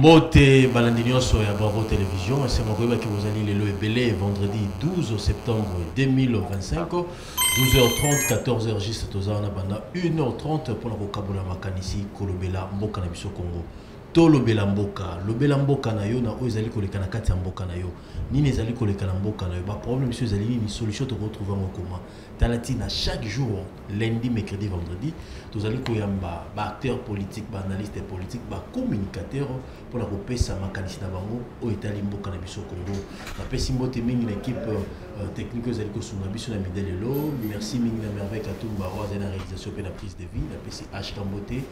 Mbote Balandinioso et Bravo Télévision, c'est mon qui vous allez le Belé vendredi 12 septembre 2025, 12h30, 14h juste tozana banda 1h30 pour la Rokabola Makanisi, Kolobela, Mboka na biso Congo. To lobela mboka na yo na o ezali koleka na kati ya mboka na yo. Nini ezali koleka na mboka na yo. Ba problème monsieur ezali ni solution to retrouver en commun. Talati na chaque jour, lundi, mercredi, vendredi, tous allez koyamba ba acteur politique, ba analyste politique, ba communicateur pour la repesa makanisi na bango o etali mboka na biso Congo. Na pesi mbote mingi na équipe technique ezali ko sunga biso na midelelo. Merci mingi na merveille Katumba Rose na réalisation pe na prise de vie, na pesi H Kambote,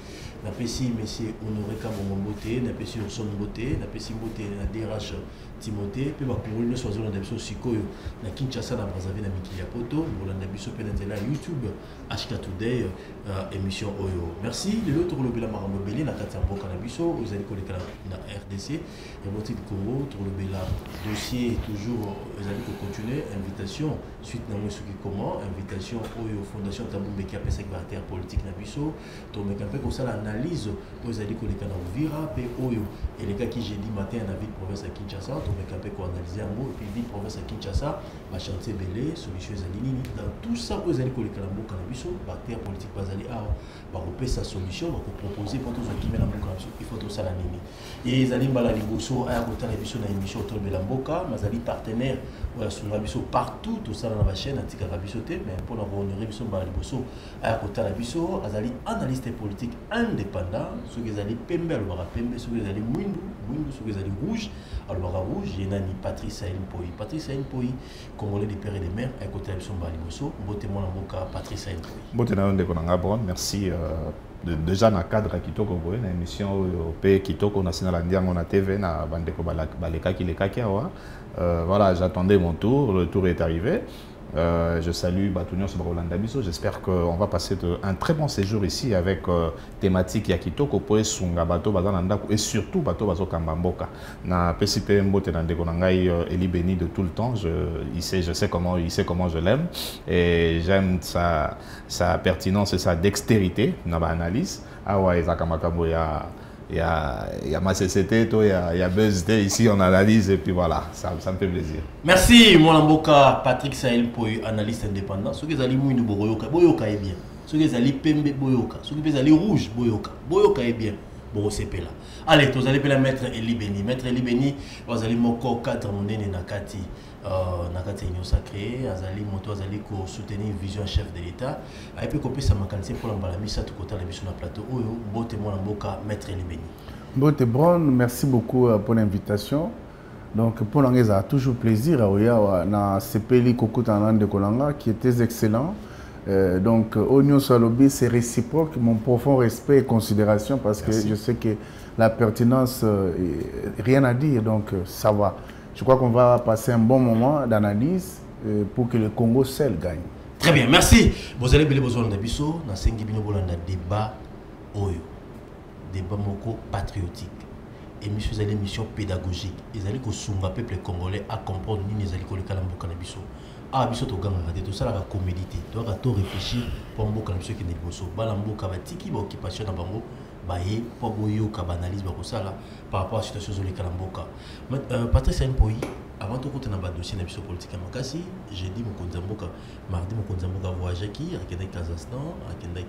na pesi monsieur Honoré Kabongo Mbote, na pesi Orson Mbote, na pesi Mbote na DRH Timothée, pe ba kongoli so azona biso sikoyo na Kinshasa na Brazzaville na Mikili Poto, bolanda biso pe na YouTube HK Today émission Oyo. Merci de l'autre lobela marambo belé na kati ya mboka na biso, vous allez koleka na RDC, Remotique du Congo, to lobela dossier toujours vous allez continuer invitation suite na mosu qui comment invitation Oyo Fondation Tabumbe qui appelle secrétaire politique na biso, to mekampe ko ça l'analyse vous allez koleka na Uvira pe Oyo et les gars qui jeudi matin na ville province à Kinshasa, to mekampe ko analyser un mot et puis ville province à Kinshasa, ba chantier belé solution zalinini dans tout ça vous allez koleka na mboka na biso, acteur politique bazali a ba repesa solution ba ko proposer pour tous qui met na mboka na biso, il faut tout ça la nini et zali mbala liboso aya ko tala biso na émission to bela mboka mazali partenaire ou la sunga biso partout tout ça dans la chaîne antika biso te mais pour la honorer biso mbala liboso aya ko tala biso azali analyste politique indépendant ceux qui zali pembe le bara pembe ceux qui zali mwindu ceux qui zali rouge alors bara rouge yenani Patrice Saïn Poi congolais des pères et des mères aya ko tala biso mbala liboso mbote mona mboka Patrice Saïn Poi mbote na ndeko na ngabon merci déjà na cadre kitoko boye na émission pe kitoko na sina la ndiango na TV na bandeko baleka ki lekaki awa voilà j'attendais mon tour, le tour est arrivé. Je salue Batunion Sobrolanda Biso. J'espère qu'on va passer un très bon séjour ici avec thématique Yakitoko Poe Sunga Bato Bazananda et surtout Bato Bazo Kambamboka. Na PCP Mbote Nandeko Nangai Eli Beni de tout le temps. Il sait comment je l'aime et j'aime sa pertinence et sa dextérité dans l'analyse. Ah ouais, Zakamakabo il y a ma CCT, il y a BuzzD, ici on analyse et puis voilà, ça me fait plaisir. Merci, mon Lamboka, Patrick Saïn Poi, analyste indépendant. Ceux qui allaient mouillés Boyoka, Boyoka est bien. Ceux qui allaient Pembe Boyoka, ceux qui allaient rouge Boyoka est bien. Bon, c'est là. Allez, vous allez la mettre Eli Beni. Maître Eli Beni, vous allez moko 4 mondes nakati. Nakati Union Sacrée, Azali Moto, Azali ko soutenir vision chef de l'État. Et puis copier sa macanité pour l'emballer ça tout côté la mission na plateau. Oyo, Bote mon Lamboka, Maître Eli Beni. Bote Brown, merci beaucoup pour l'invitation. Donc pour l'anglais, ça a toujours plaisir à na CPLI Kokuta de Kolanga qui était excellent. Donc Oignon Salobi, c'est réciproque, mon profond respect et considération parce que je sais que la pertinence, rien à dire, donc ça va. Je crois qu'on va passer un bon moment d'analyse pour que le Congo seul gagne. Très bien, merci. Vous allez besoin de biso, na sengi bino bolanda débat Oyo. Débat moko patriotique. Émission zali émission pédagogique. Ils allaient ko sunga peuple congolais à comprendre ni les allez ko le kalamboka na biso. Ah biso to ganga raté tout ça la comédie. Doit to réfléchir pour mboka na biso qui ne boso. Balamboka batiki ba occupation na bango. Baye pour boyo ka analyse ba ko sala par rapport à la situation de kalamboka. Patrice Saïn Poi avant de continuer dans le dossier de la politique à Makassi, j'ai dit mon Konzamboka, mardi mon Konzamboka voyage qui a quitté Kazakhstan, a quitté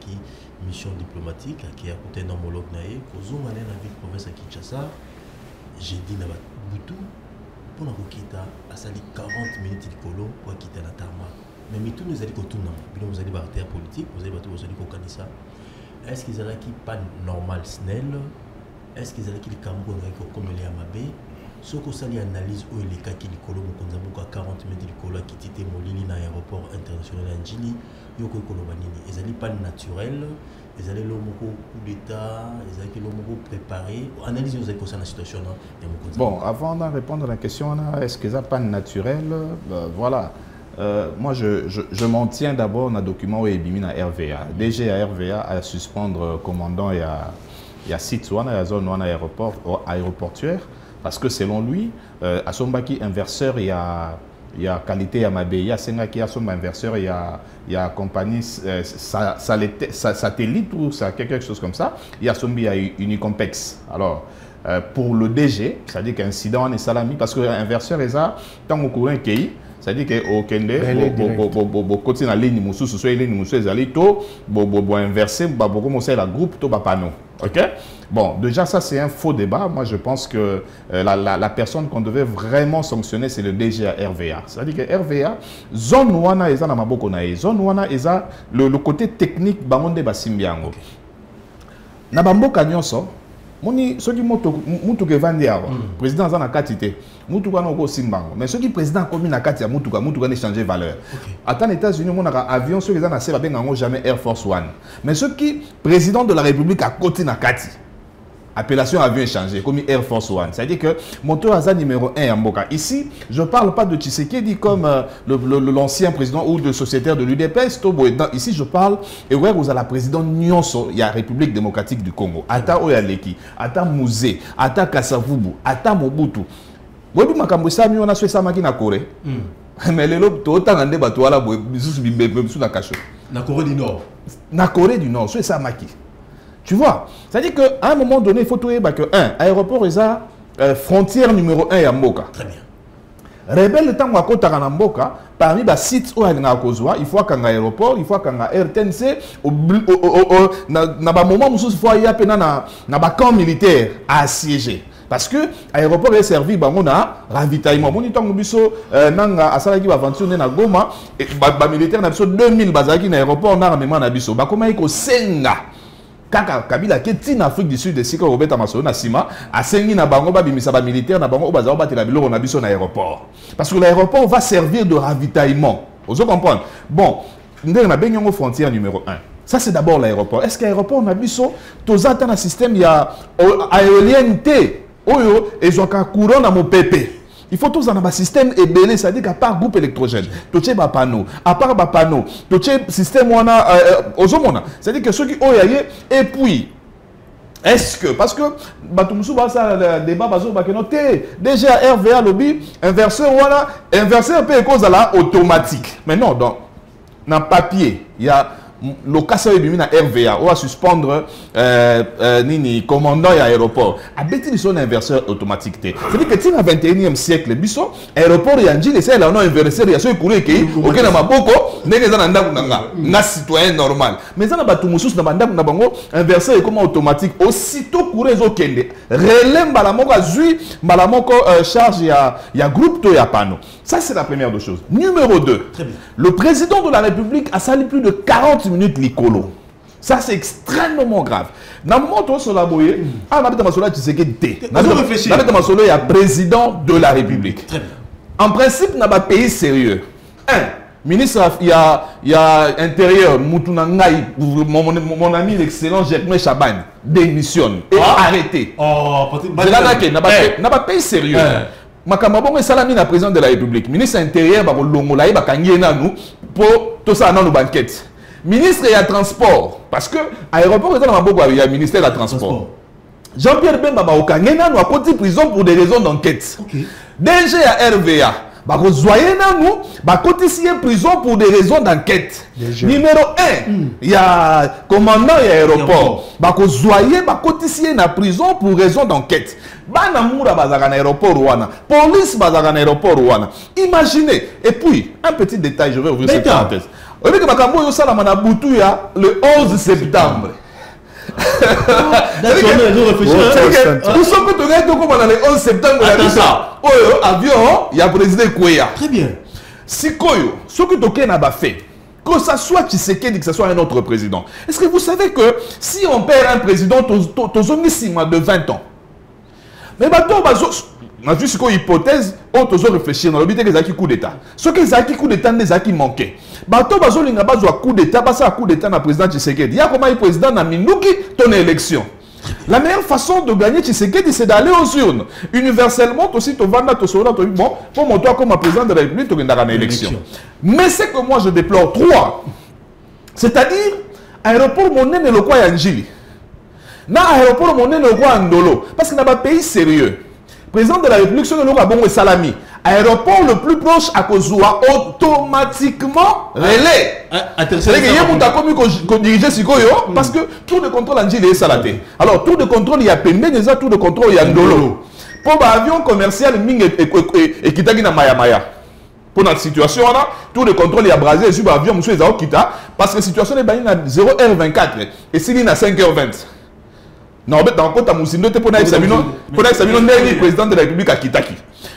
mission diplomatique, qui a coûté un homologue naé, Kozo allé dans la ville province à Kinshasa, j'ai dit na Boutou pour la Rokita à sali 40 minutes de colo pour quitter la tarma. Mais tout nous a dit que tout non, bien vous allez partir politique, vous allez partir vous allez Kokanisa. Est-ce qu'ils allaient qui pas normal snell? Est-ce qu'ils allaient qui le Cameroun comme les Amabé? Ce que ça analyse où les cas qui les colo à 40 mètres de colo qui était molili dans l'aéroport international d'Anjili, yoko colo banini. Ils allaient pas naturel, ils allaient l'homme coup d'état, ils allaient l'homme préparé. Analyse nous avez la situation là. Bon, avant de répondre à la question, est-ce que ça pas naturel? Voilà. Moi, je m'en tiens d'abord dans le document où il y a RVA. DG à RVA à suspendre commandant il y a site il y a zone aéroportuaire. Parce que selon lui, à son baki inverseur, il y a qualité à Mabé, il y a Sengaki à son inverseur, il y a compagnie satellite ou ça, quelque chose comme ça. Il y a Sombi, il y a Unicompex. Alors, pour le DG, c'est-à-dire qu'incident en salami, parce que inverseur est ça, tant qu'on courant pays, c'est-à-dire qu'au Kende, côté la ligne moussou, soit la ligne moussou, inverser, commencer la groupe, tout panneau. Ok? Bon, déjà ça c'est un faux débat. Moi je pense que la personne qu'on devait vraiment sanctionner c'est le DG à RVA. C'est-à-dire que RVA, zone wana eza na maboko na ye, zone wana eza le côté technique bangonde basimbiango. Na bamboka nyonso, moni soki mutu ke vandi awa, président za na katité, mutu kana ko simbango. Mais soki président komi na kati ya mutu kana changer valeur. Attends les États-Unis mon avion soki za na se ba bengango jamais Air Force One. Mais soki président de la République à côté na kati, appellation avion changé comme Air Force One. C'est-à-dire que moteur Aza numéro 1 en Mboka. Ici, je ne parle pas de Tshisekedi comme l'ancien président ou de sociétaire de l'UDPS. Ici, je parle, et ouais, vous avez la présidente Nyonso, il y a la République démocratique du Congo. Ata Oyaleki, Ata Mouzé, Ata Kassavubu, Ata Mobutu. Vous avez dit que on a fait ça na Corée. Mais les lobes, tout autant de bateaux là, na Corée du Nord. Na Corée du Nord, c'est ça maki. Tu vois, c'est-à-dire qu'à un moment donné, il faut trouver que, aéroport, ils ont frontière numéro 1 à Mboka. Très bien. Rebelle, le temps où on a Mboka, parmi les sites où on a Kozwa, il faut qu'un aéroport, il faut qu'un RTNC, dans moment où il faut y avoir un camp militaire à assiéger. Parce que l'aéroport est servi, on a ravitaillement. On dit que à Salaki aventure na Goma, et les militaires ont 2000 bazaki dans l'aéroport, on a un na biso. Comment il y a Senga? Kaka Kabila qui est en Afrique du Sud de Sika Robert Amaso na Sima a sengi na bango ba bimisa ba militaire na bango baza ba tela biloko na biso na aéroport parce que l'aéroport va servir de ravitaillement. Vous comprenez? Bon, ndenge na bengo frontière numéro 1. Ça c'est d'abord l'aéroport. Est-ce qu'aéroport na biso tozata na système ya aérienne T oyo ezoka courant na mopepe. Il faut tous un système ébélé, c'est-à-dire qu'à part groupe électrogène, tout est panneau, à part panneau, tout est système c'est-à-dire que ceux qui ont et puis est-ce que parce que Batumsou ça débat déjà RVA lobby inverseur voilà inverseur peut cause à la automatique. Mais non donc dans papier il y a le cas na RVA on va suspendre nini commandant à l'aéroport a bêti son inverseur automatique c'est-à-dire que dans le 21e siècle biso aéroport ya njili c'est là on inverseur ya so courir ki OK na maboko ndenge za na ndaku na citoyen normal mais ça na batu mususu na bandaku na bango inverseur est comme automatique aussitôt courir zo kende relais mbala moko azui mbala moko charge ya groupe to ya panneau. Ça c'est la première des choses. Numéro 2. Le président de la République a sali plus de 40 minutes l'icolo. Ça c'est extrêmement grave. Dans le moment où on a boyé, on a il y a président de la République. En principe, on a un pays sérieux. Ministre, il y a intérieur, mon ami l'excellent Jacques Chaban démissionne et arrêté. On n'a pas pays sérieux. Makamabongo est salami na président de la République. Ministre intérieur, longola ba kangie na nous pour tout ça dans nos banquettes. Ministre et transport parce que aéroport est dans maboko il y a ministère de transport. Jean-Pierre Bemba ba okangé na nous à côté prison pour des raisons d'enquête. DG à RVA ba ko zoyer na nous ba côté prison pour des raisons d'enquête. Numéro 1, il y a commandant et aéroport ba ko zoyer ba côté na prison pour raison d'enquête. Banamura bazaka na aéroport Rwanda, police bazaka na aéroport Rwanda. Imaginez. Et puis un petit détail, je vais ouvrir cette parenthèse. Au lieu que Bakambo yo sala mana butu ya le 11 septembre. Tout ce que tu regardes comme le 11 septembre oh avion, il y a président Kouya. Très bien. Si Koyo, ce que tu as fait, que ce soit Tshisekedi, que ce soit un autre président. Est-ce que vous savez que si on perd un président, tu as de 20 ans. Mais on a juste une hypothèse, on doit réfléchir dans le but des coup d'État. Ce qui est coup d'État, des acquis manqués. Bato bazo linga bazo coup d'État, basa coup d'État na président Tshisekedi. Il y a comment il président na minuki ton élection. La meilleure façon de gagner Tshisekedi, c'est d'aller aux urnes. Universellement, aussi, tu vas bon, pour mon toi comme président de la République, tu vas gagner l'élection. Mais c'est que moi je déplore 3. C'est-à-dire, aéroport monnaie ne le quoi Yanjili. Na aéroport monnaie ne le quoi Ndolo. Parce que dans un pays sérieux. Président de la République, ce que nous avons salami. aéroport le plus proche à Kozua automatiquement relais. C'est-à-dire qu'il y a un commis qu'on dirige parce que tour de contrôle en Gilles est salaté. Alors tour de contrôle il y a Pembe, déjà tour de contrôle il y a Ndolo. Pour l'avion commercial Ming et Kitagi na Maya. Pour notre situation là, tour de contrôle il y a Brazil et sur l'avion monsieur Ezao Kita parce que la situation est à 0h24 et s'il est à 5h20. Non, en fait, dans le côté de Moussindo, pour l'examiner le président de la République à Kitaki.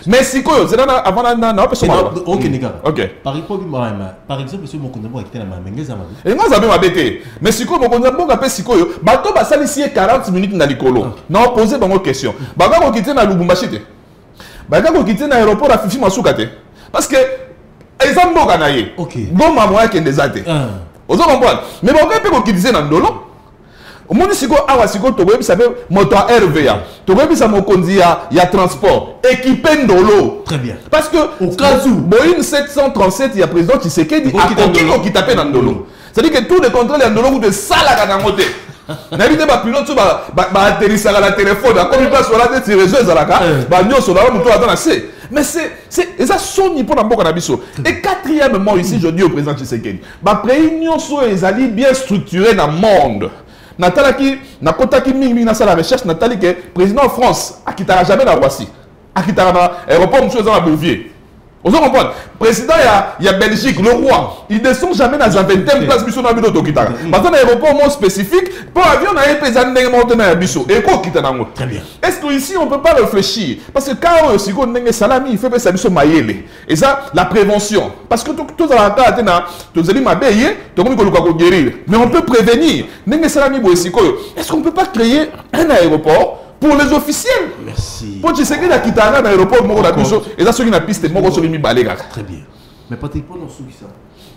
Mais si quoi, c'est avant la ok, par exemple, si mon condamné a quitté la Mamengue, ça m'a dit. Et moi, ça m'a bêté. Mais si quoi, mon condamné a fait si quoi, bateau va salir ici 40 minutes dans l'écolo. Non, posez dans vos questions. Baga va quitter dans Lubumbashi. Baga va quitter dans l'aéroport à Fifi Massoukate. Parce que, ils ont beau gagner. Ok. Bon, maman, qui est des athées. Vous comprenez? Mais baga peut quitter dans Ndolo. Au moins, si vous avez moteur RVA, vous avez transport équipé Ndolo. Très bien. Parce que au cas où Boeing 737, il y a président Tshisekedi qui tape dans Ndolo. C'est-à-dire que tout le contrôle est Ndolo de salaga dans côté. N'habitez pas pilote sur atterrissage à la téléphone, comme il passe sur la tête, réseau à la carte, bagno sur la moto à assez. Mais c'est ça son pour la boca d'abisso. Et quatrièmement ici, je dis au président Tshisekedi, ma réunion sur les alliés bien structurés dans le monde. Nathalie, Nakotaki Mimi Nasa la recherche, Nathalie, que président de France, à qui t'as jamais la Roissy, à qui t'as l'aéroport, monsieur Zan Bouvier. Vous comprenez? Président, il y a Belgique, le roi, il ne descend jamais dans la 20e place, monsieur Nabino Tokitara. Maintenant, l'aéroport moins spécifique, pour l'avion, on a un président de Montenegro, Bisso, et quoi Kitana. Très bien. Est-ce qu'ici, on ne peut pas réfléchir? Parce que quand on a un salami, il faut que ça soit maillé. Et ça, la prévention. Parce que tout ça, mais on peut prévenir. Est-ce qu'on ne peut pas créer un aéroport pour les officiels? Merci. Pour Tshisekedi a quitté un aéroport, et ça, c'est une piste, très bien. Mais Patrick, pour nous, ça.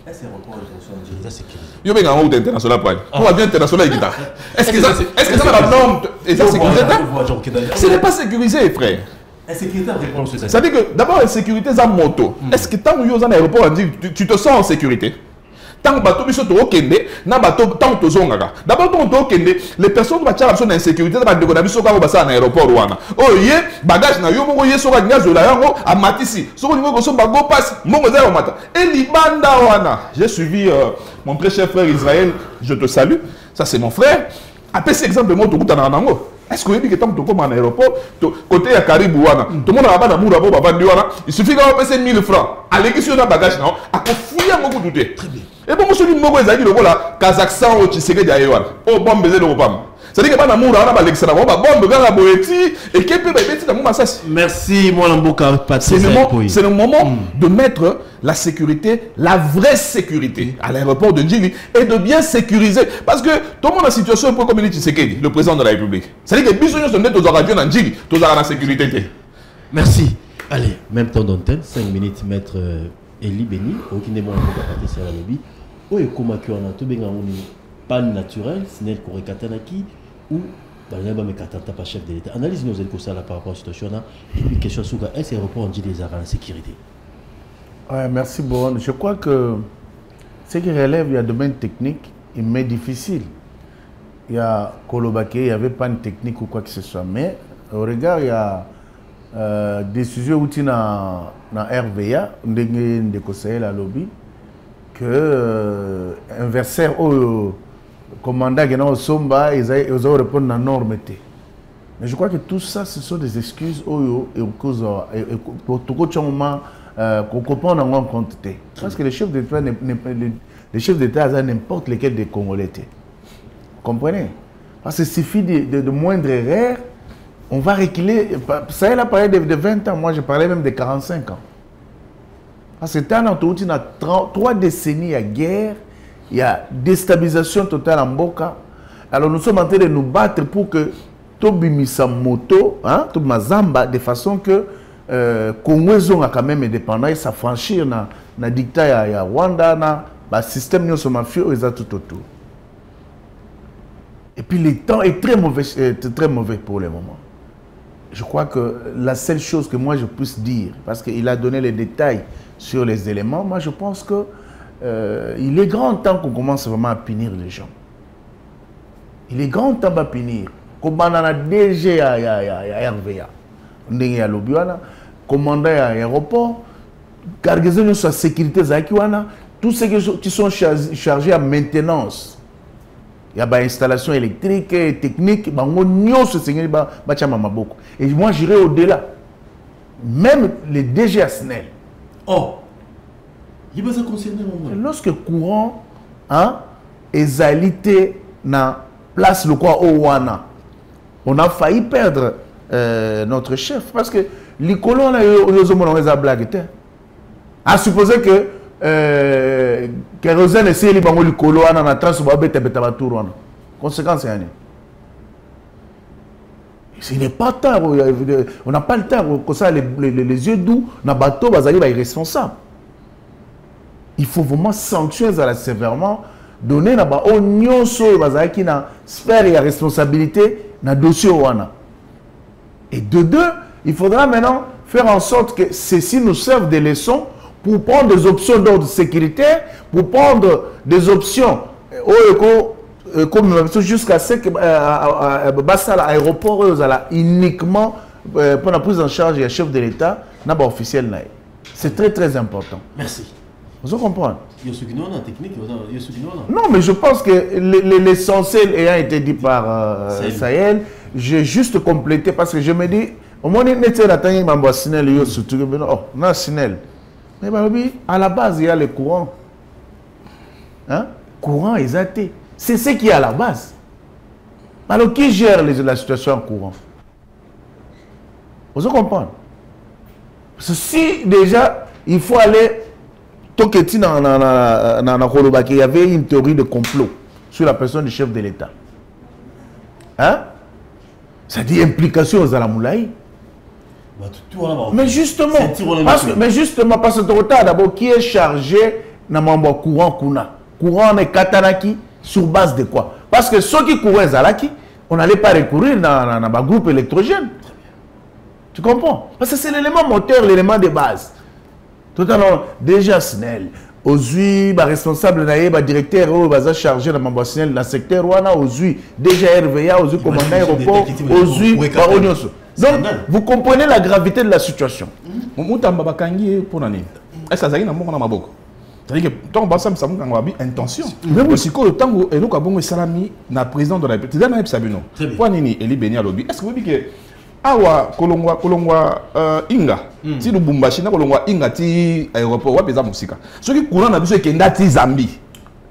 Est-ce que l'aéroport international est sécurisé? Il y a un route international pour l'avion international. Est-ce que ça va la norme? Est-ce que sécurisé? Ce n'est pas sécurisé, frère. Insécurité, réponse, c'est ça. C'est-à-dire que d'abord, la sécurité, c'est un moto. Est-ce que tant que tu es en aéroport, tu te sens en sécurité? Tant que bateau biso to okende na bateau tant to zongaga d'abord to okende les personnes va tchara son insécurité ba de na biso ka ba sa na aéroport wana oh ye bagage na yo moko ye so ka ngazo la yango a matisi so ko ngo so ba go passe mongo za mata et libanda wana j'ai suivi mon très cher frère Israël, je te salue, ça c'est mon frère. Après cet exemple moi to kutana nango. Est-ce que vous avez tant comme en aéroport, côté à Caribou, tout le monde a pas d'amour à Baba, il suffit qu'on passe 1000 francs. Allez, qui sur un bagage, non, à fouiller un beaucoup de très bien. Et bon, monsieur, nous avons dit le Kazakhstan au Tshisekedi d'ailleurs. Oh, bon, baiser le Obama. C'est-à-dire que d'amour à la Alexandra, bon, baiser la Boétie, et qui peut baiser d'amour à ça. Merci, moi, Lamboka, c'est le moment de mettre la sécurité, la vraie sécurité à l'aéroport de Djili et de bien sécuriser. Parce que tout le monde a une situation pour comme Tshisekedi, le président de la République. C'est-à-dire que bisous, nous sommes tous radios dans Djili, tous à la sécurité. Merci. Allez, même temps d'antenne, 5 minutes, maître Eli Beni, aucun des bons à partir de la lobby. Ou est comme qui on a tout bien en pan naturel, sinon qu'on katanaki ou dans le katanta pas chef de l'État. Analyse nos échos ça par rapport à cette situation là. Et puis question sur est-ce qu'on dit les arrêts en sécurité. Ouais, merci Boron. Je crois que ce qui relève, il y a domaine technique, mais difficile. Il y a Kolobaké, il n'y avait pas de technique ou quoi que ce soit. Mais au regard, il y a des sujets où tu as dans RVA, de conseiller la lobby, que inversaire au commandant qui est au Somba, ils ont répondu à la norme. Mais je crois que tout ça, ce sont des excuses et cause pour tout le moment. Qu'on comprend en compte. Parce que les chefs d'État, n'importe lesquels des Congolais. Vous comprenez? Parce que suffit de moindre erreur, on va reculer. Ça, il a parlé de 20 ans, moi je parlais même de 45 ans. Parce que tant il y a 3 décennies à guerre, il y a déstabilisation totale en Boka. Alors nous sommes en train de nous battre pour que Tobimisa Moto, Tobimazamba, de façon que Congo a quand même indépendant et s'affranchir na dictat ya Rwanda na système nous mafieux et tout autour. Et puis le temps est très mauvais pour le moment. Je crois que la seule chose que moi je puisse dire, parce qu'il a donné les détails sur les éléments, moi je pense que il est grand temps qu'on commence vraiment à punir les gens. Il est grand temps à punir. Comme on a DG à RVA, on a commandant à l'aéroport, cargaison sur la sécurité, tous ceux qui sont chargés à maintenance. Il y a des installations électriques et techniques. Et moi, j'irai au-delà. Même les DG à SNEL. Oh, il va se concerner. Lorsque le courant est alité dans place le quoi au Wana, on a failli perdre notre chef. Parce que les colons, ils ont blagué. À supposer que kérosène essaie de faire les colons dans la transport, conséquence, ce n'est pas tard. On n'a pas le temps. Comme ça, les yeux doux, dans le bateau, ils sont irresponsables. Il faut vraiment sanctionner sévèrement, donner aux nions qui na sphère et responsabilité dans le dossier. Et de deux, il faudra maintenant faire en sorte que ceci nous serve de leçons pour prendre des options d'ordre sécuritaire, pour prendre des options comme jusqu'à ce que l'aéroport uniquement pour la prise en charge du chef de l'État n'a pas officiel. C'est très très important. Merci. Vous comprenez? Technique. Non, mais je pense que l'essentiel ayant été dit par Sahel, j'ai juste complété parce que je me dis, au moins, il y a Sinel, non, Sinel. Mais à la base, il y a le courant. Courant exacté. C'est ce qui est à la base. Alors, qui gère la situation en courant? Vous comprenez? Parce que si déjà, il faut aller... Il y avait une théorie de complot sur la personne du chef de l'État. Ça dit implication aux Alamoulaï. Mais justement, parce que d'abord, qui est chargé dans le courant Kuna? Courant est Katanaki sur base de quoi? Parce que ceux qui couraient Zalaki, on n'allait pas recourir dans le groupe électrogène. Tu comprends? Parce que c'est l'élément moteur, l'élément de base. Totalement, déjà SNEL, aujourd'hui, responsable, directeur, chargé dans le secteur, aujourd'hui, déjà RVA, aujourd'hui, commandant aéroport, aujourd'hui, donc, vous comprenez la gravité de la situation. C'est-à-dire que tant que ça me intention. Mais si le temps où nous avons salami na président de la République, c'est Sabino. Pour nini Eli Beni alobi. Est-ce que vous dites que awa kolongwa inga ti Lubumbashi na kolongwa inga ti aéroport wa pesa musika. Ce qui courant na biso kenda ti Zambie.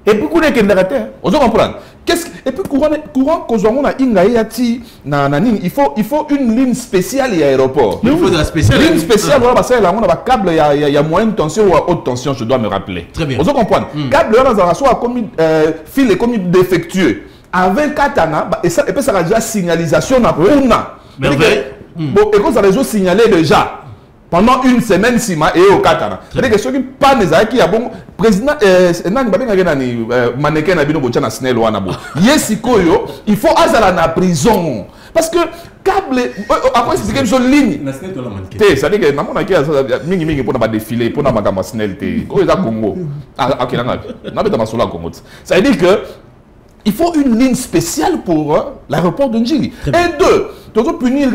Et puis qu'on est kenda te. On doit comprendre. Et puis courant kozwango na inga yati na nini, il faut une ligne spéciale à l'aéroport. Il faut de la spéciale. Ligne spéciale voilà parce que là on a câble il y a moyenne tension ou haute tension, je dois me rappeler. Très bien. On doit comprendre. Câble là dans soit comme fil est comme défectueux. Avec katana et ça et puis ça a déjà signalisation na kuna. Bon, et quand ça les a signalé déjà pendant une semaine sima et au katana. C'est-à-dire que ceux qui pas les a qui a bon président nani babinga nani mannequin na bino bocha na SNEL wana bo. Yesikoyo, il faut azala na prison parce que câble après expliquer une ligne. Na SNEL to la mannequin. C'est-à-dire que na mona ki mingi pour na ba défiler pour na makamba SNEL te. Ko eza Congo. Ah OK na beta masola Congo. Ça veut dire que il faut une ligne spéciale pour l'aéroport de Njili. Et deux, tu dois punir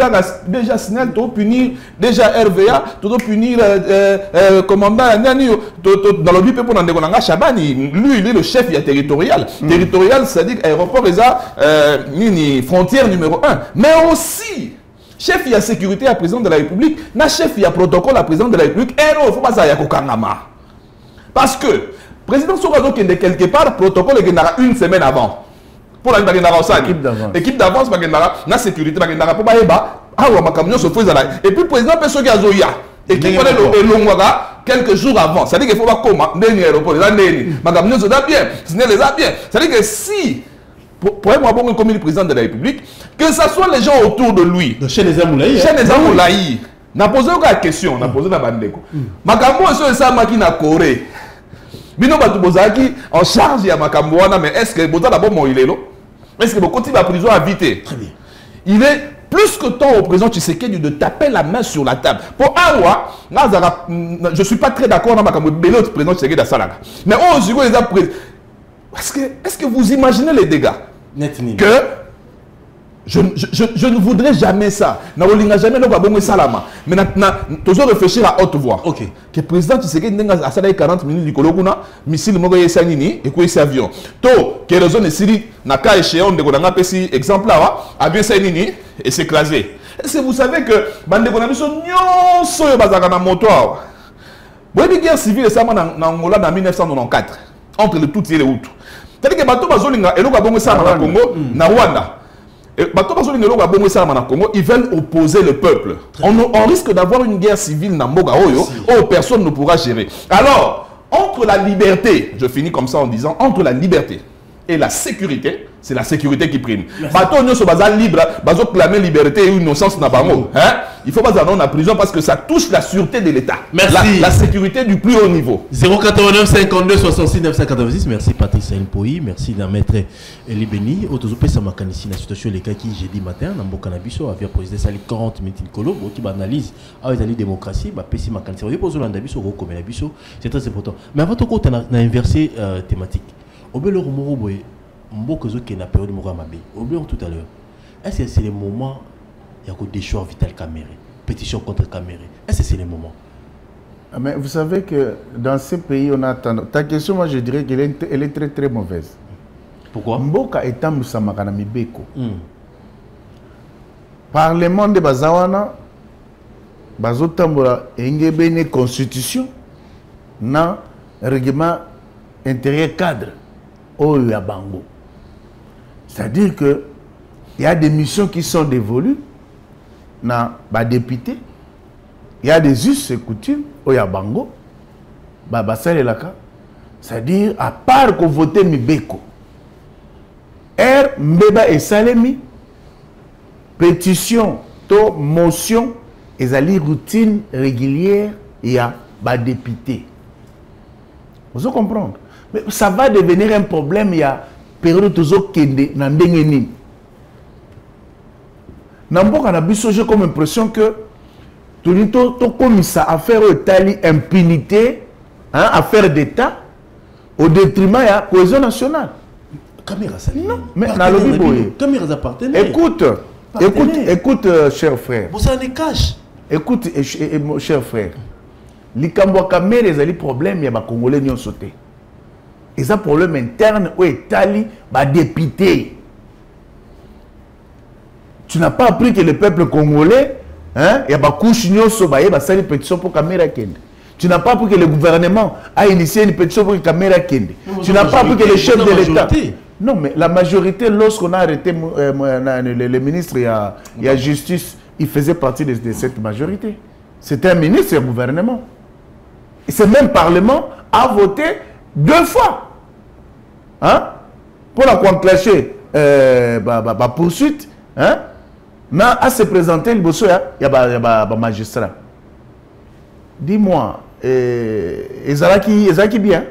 déjà SNEL, tu dois punir déjà RVA, tu dois punir commandant dans le but pour Nandegolanga Chabani. Lui, il est le chef territorial. Territorial, c'est-à-dire aéroport, il frontière numéro 1. Mais aussi, chef il y a sécurité à président de la République, na chef il y a protocole à président de la République. Et non, il ne faut pas ça, il y a Kokangama. Parce que président Sourazo qui est quelque part, protocole est une semaine avant. Pour la équipe d'avance, la sécurité, pour et puis le président peut se faire Zoya. Et qui connaît le quelques jours avant. C'est-à-dire qu'il faut pas comment l'aéroport, les bien, ce n'est les bien. C'est-à-dire que si, pour moi, bon, comme le président de la République, que ce soit les gens autour de lui, chez les Amoulaï, n'a posé aucune question, n'a posé la bandeko. Makambo est ça qui n'a Corée. Bino Batubozaki en charge à Makamboana, mais est-ce que Bota d'abord il est là? Est-ce que beaucoup de la prison a vité? Très bien. Il est plus que temps au président Tshisekedi de taper la main sur la table. Pour Awa, je ne suis pas très d'accord avec le président Tshisekedi à Salaka. Mais aujourd'hui, est-ce que vous imaginez les dégâts que Je ne voudrais jamais ça. Na olinga jamais le babongo salama. Mais toujours réfléchir à haute voix. Ok. Que président Tshisekedi ndenga asala 40 minutes du kolokuna missile moko yesa nini et quoi avion. To que raison de Syrie na ka échéant de konanga pesi exemple là avion sa nini et s'écraser. Est-ce que vous savez que bande kona biso nyonso yo bazaka na moto awa. Boyebi guerre civile ça na Angola en 1994 entre le Tutsi et les Hutus. C'est-à-dire que bato bazolinga eloko babongo salama na Congo na Rwanda. Ils veulent opposer le peuple. On risque d'avoir une guerre civile dans Mboga Oyo où personne ne pourra gérer. Alors, entre la liberté, je finis comme ça en disant, entre la liberté et la sécurité, c'est la sécurité qui prime. Bateau nous sommes libre, bateau clamer liberté et innocence n'a pas mot. Il faut pas aller en prison parce que ça touche la sûreté de l'État. Merci. La sécurité du plus haut niveau. 089 52 66 986. Merci Patrice Sainpoui. Merci d'un maître Eli Beni. Autozopé Samakanisi, la situation les cas qui jeudi matin, dans Bokanabiso, avait posé ça 40 minutes de colo, qui analyse avec la démocratie, Pessi Makanisi. Vous posez l'andabiso, comme l'abiso, c'est très important. Mais avant tout, on a inversé thématique. Au bel Romoro Boy, Mbokozo qui est la période de Mouramabe. Au bel tout à l'heure. Est-ce que c'est le moment? Il y a des choix Vital Kamere, pétition contre Kamere. Est-ce que c'est le moment? Mais vous savez que dans ces pays, on a tendance. Ta question, moi je dirais qu'elle est très très mauvaise. Pourquoi? Mboka est en Musamakana Beko. Parlement de Bazawana, Bazotambora, Engebene Constitution, na règlement intérieur cadre, au Yabango. C'est-à-dire que il y a des missions qui sont dévolues na ba député, il y a des us et coutumes au Yabango, basale laka, c'est-à-dire à part que voter Mibeko, Mbeba et Salemi, pétition, to motion, et ali routine régulière, il y a ba député. Vous comprenez? Mais ça va devenir un problème, il y a période toujours kende na ndengeni. Namboka na biso, j'ai comme impression que tout comme ça affaire tali impunité, hein, affaire d'État au détriment de la cohésion nationale. Caméra ça. Non, mais na lobi boye. Caméra appartenait. Écoute, cher frère. Vous ça les cache. Écoute, mon cher frère. Likambo caméra les problèmes il y a ba congolais n'y ont sauté. Et ça problème interne où est tali ba député. Tu n'as pas appris que le peuple congolais, hein, il y a des couches de pétition pour caméra kende. Tu n'as pas appris que le gouvernement a initié une pétition pour caméra kende. Tu n'as pas appris que le chef de l'État. Non, mais la majorité, lorsqu'on a arrêté le ministre, il y a justice, il faisait partie de cette majorité. C'était un ministre et un gouvernement. Et ce même Parlement a voté 2 fois. Hein, pour la enclencher la poursuite. Hein, mais à se présenter, il y a un magistrat. Dis-moi, Ezalaki bien.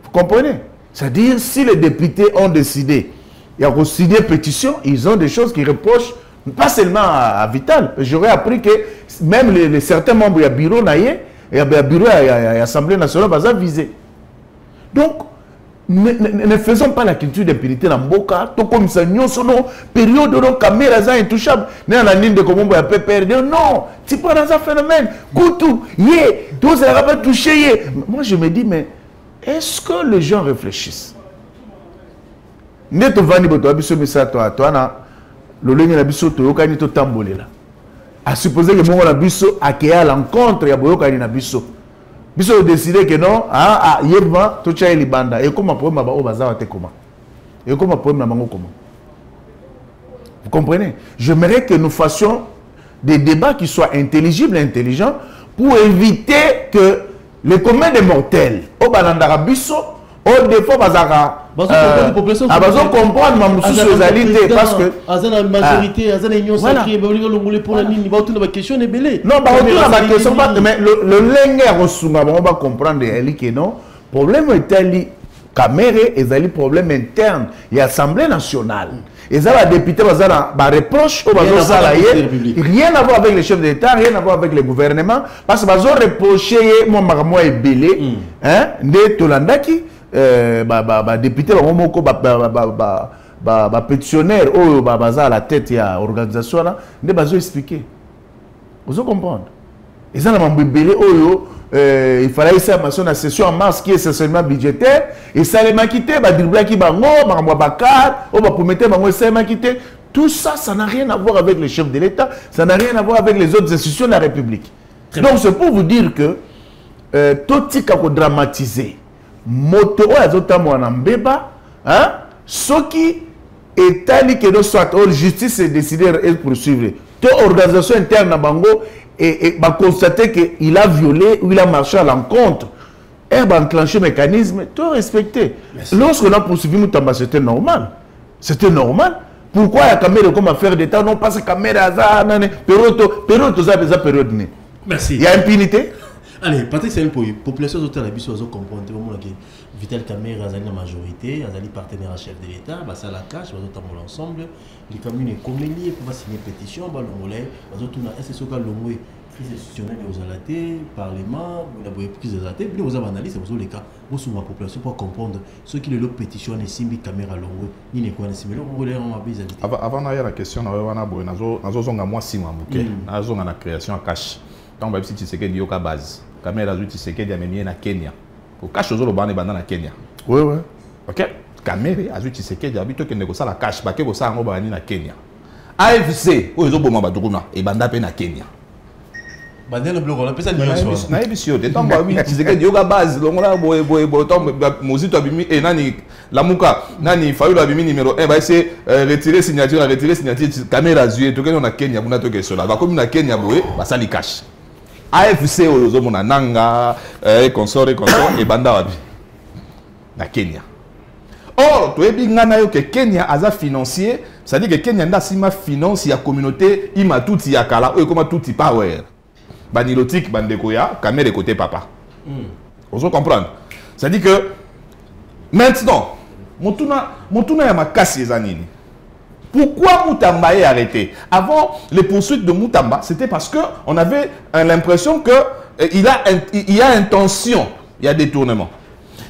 Vous comprenez? C'est-à-dire, si les députés ont décidé, il y a signé pétition, ils ont des choses qui reprochent, pas seulement à Vital. J'aurais appris que même certains membres, il y a bureau, il y a bureau, il y a l'Assemblée nationale, ils ont visé. Donc, ne faisons pas la culture d'impunité dans Mboka, tout comme ça, nous sommes période où nos caméras sont intouchables. Nous avons la ligne de comment on peut perdre. Non, tu prends dans un phénomène. Koutou, tous les rappels touchés. Moi, je me dis, mais est-ce que les gens réfléchissent? Neto vani boto abiso misa toi na lolenge na biso to yokani to tambolela. À supposer que mon abiso akeya l'encontre ya boyokani na biso. Biso décider que non, yeba to cha libanda et comment problème ba o bazawa te comment. Et comment problème na bango comment. Vous comprenez? J'aimerais que nous fassions des débats qui soient intelligibles et intelligents pour éviter que les communs des mortels au balandara biso au défaut bazara comprendre ma mususu ezalité parce que azana majorité azana union sacrée ba olinga longole pour la nini ba tuna ba question ebele non ba tuna ba question mais le lenge rosunga ba comprendre eli que non problème est caméra ezali problème interne et assemblée nationale et ça va député bazana ba reproche au bazo salaye rien à voir avec les chefs d'État rien à voir avec le gouvernement parce que bazo reprocher moi makamwa ebele hein nde tolandaki député pétitionnaire à la tête de l'organisation là, ne pas expliquer. Vous comprenez? Et ça, il fallait faire une session en mars qui est essentiellement budgétaire. Et ça les quitté, tout ça, ça n'a rien à voir avec le chef de l'État, ça n'a rien à voir avec les autres institutions de la République. Donc c'est pour vous dire que tout ce qu'on dramatisé, moto ce qui est allé que soit justice est décidé de poursuivre. Toute organisation interne à Bango et constater qu'il a violé ou il a marché à l'encontre. Et enclenché le mécanisme, tout respecté. Lorsqu'on a poursuivi Moutamba, c'était normal. C'était normal. Pourquoi la caméra comme affaire d'État non pas cette caméra période. Merci. Il y a impunité. Allez, Patrick, c'est un peu. Population de la Bissou, comprendre que Vital Caméra a la majorité, a les partenaires chef de l'État, ça la cache, l'ensemble. Les communes sont communiées pour signer une pétition, est-ce que c'est le crise institutionnelle aux alatés, parlement, la prise des alatés, puis vous avez analysé les cas, vous sur la population pour comprendre ce qui est le pétition et simbi caméra longue, ni ne quoi mais avant d'aller à la question, on a la création à cash. Tant que tu sais que tu as base, caméra tu sais que tu as Kenya. Pour cash aux autres na Kenya. Oui, oui. Ok. Caméra tu sais que tu as que tu la cash, parce que ça en na Kenya. AFC, aux autres bomba badukuna et banda pe na Kenya. Banda le bloc on appelle ça nuance. Na ebisio, de tant que tu sais que tu as base, longola boy tant mozito abimi et nani la muka nani faulu abimi numéro 1 va essayer retirer signature caméra zué to que na Kenya buna to que cela. Va comme na Kenya boy, ba ça li cash. AFC Olozomona Nanga, consort et banda wabi na Kenya. Or, tu es bien que Kenya a financier, c'est-à-dire que Kenya n'a pas finance la communauté, il m'a tout y a kala, ou comme tout y power. Banilotique, bandekoya, caméra côté papa. Vous comprenez? C'est-à-dire que maintenant, Moutuna ma casse les années. Pourquoi Moutamba est arrêté? Avant les poursuites de Moutamba, c'était parce qu'on avait l'impression qu'il y a intention, il y a détournement.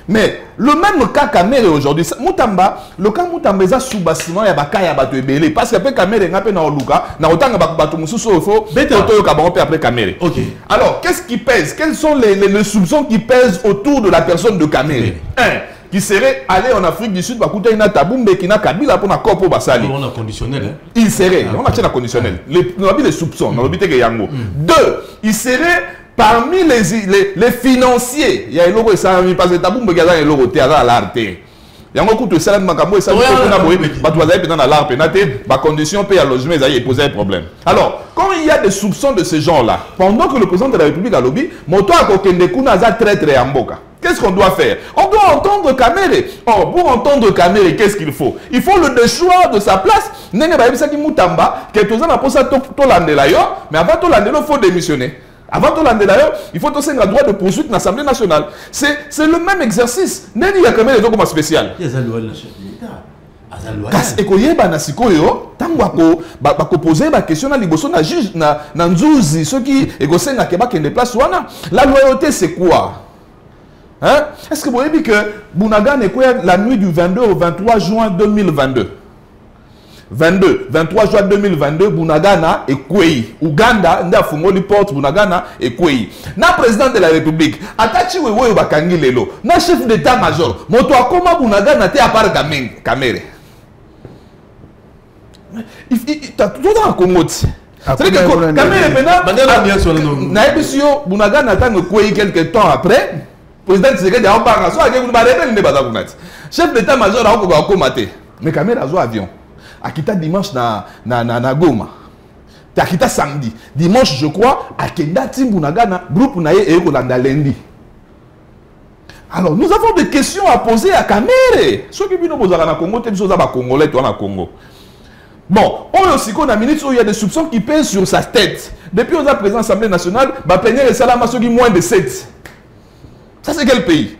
Mais le même cas Kamere aujourd'hui, Moutamba, le cas Moutamba est sous-bassement, il y a des cas qui sont parce que Kamere n'a pas de Luka, n'a autant que Moussou Sofo, après Kamere. Alors, qu'est-ce qui pèse? Quels sont les soupçons qui pèsent autour de la personne de Kamere? Qui serait allé en Afrique du Sud, il a Taboumbe qui n'a Kabila pour un corps pour Bassali. On a conditionnel. Il serait, on a un conditionnel. On a les soupçons, on a dit que Yango. Deux, il serait parmi les financiers. Il y a un logo et ça, parce que Taboumbe qui a un logo à l'arte. Il y a un coup de salaire de Macabo et ça, la condition paye à logement, ça y est posé un problème. Alors, quand il y a des soupçons de ce genre-là, pendant que le président de la République a lobby, Moto a Kokende Kuna za très en Mboka. Qu'est-ce qu'on doit faire? On doit entendre Kamere. Or, pour entendre Kamere, qu'est-ce qu'il faut? Il faut le déchoir de sa place. Nene Baïbisaki Moutamba, qui est aux anas pour ça, mais avant tout l'année, il faut démissionner. Avant tout l'année, il faut aussi un droit de poursuite dans l'Assemblée nationale. C'est le même exercice. Nene Yakamere est comme spécial. Il y a un loi de la chef de l'État. Kasi ekoye banasiko yo tango bako poser ba question na liboso na juge na nzuzi ceux qui egosenga ke ba kende place wana. La loyauté c'est quoi? Hein? Est-ce que vous avez dit que Bounagan est quoi la nuit du 22 au 23 juin 2022? 23 juin 2022, Bounagana et Kwei. Ouganda, nda fungoli porte Bounagana et Kwei. Na président de la République, Atachi Wewe Bakangi Lelo, na chef d'état-major, moto akoma Bounagana te à part Kamere. T'as tout dans le Congo. C'est-à-dire que Kamere maintenant, na ebisio Bounagana tango Kwei quelques temps après. Président Tshisekedi a parlé, soit que vous m'arrêtez ne pas vous chef d'état-major a encore combattu. Mais Kamere a joué avion. Akita dimanche na Goma. Akita samedi. Dimanche je crois Akenda Timbunagana groupe naie et Rolanda lundi. Alors nous avons des questions à poser à Kamere. Ceux qui viennent au Congo, tu es à Congolais, toi na Congo. Bon, on aussi qu'on a minutes où il y a des soupçons qui pèsent sur sa tête. Depuis on a président de l'Assemblée nationale, va payer les salama ceux qui moins de 7. Ça c'est quel pays?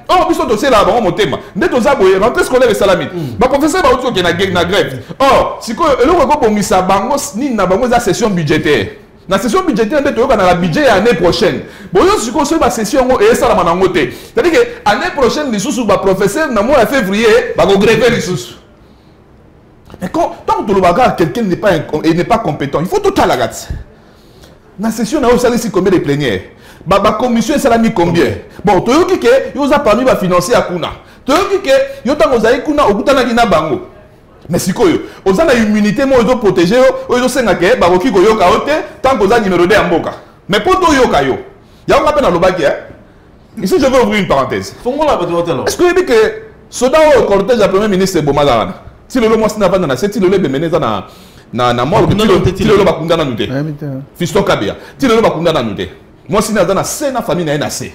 Oh, puis on dossier là, on monte. Dès que ça boye, rentrée scolaire et salamite. Bah professeur va autour qui na grève. Oh, si quoi, le rego pour misa bango ni na bango za session budgétaire. La session budgétaire dès que on a la budget l'année prochaine. Bon, yo si quoi sur la session et ça la manangote. C'est-à-dire que année prochaine les sous ba professeur na mois de février, ba go gréver les sous. Mais quand tu le quelqu'un n'est pas compétent, il faut tout à la gâte. Dans la session, on a aussi combien de plénières? La commission est salami combien? Bon, tu as dit que vous avez permis de financer à Kuna. Tu as dit que vous avez Kuna au Koutana Gina Bango. Mais si vous avez une immunité, vous avez protégé, vous avez dit que vous avez tant que vous avez numéro 2 en Boka. Mais pour tout, il y a un appel dans le bac. Ici, je veux ouvrir une parenthèse. Est-ce que vous avez dit que Soda au cortège du Premier ministre Bomadana, si le mois n'a pas dans la cette, il le mené na mort, il le bakunda na nuté. Fiston Kabia, il le bakunda na nuté. Moi, si dans la scène, la famille n'a pas assez.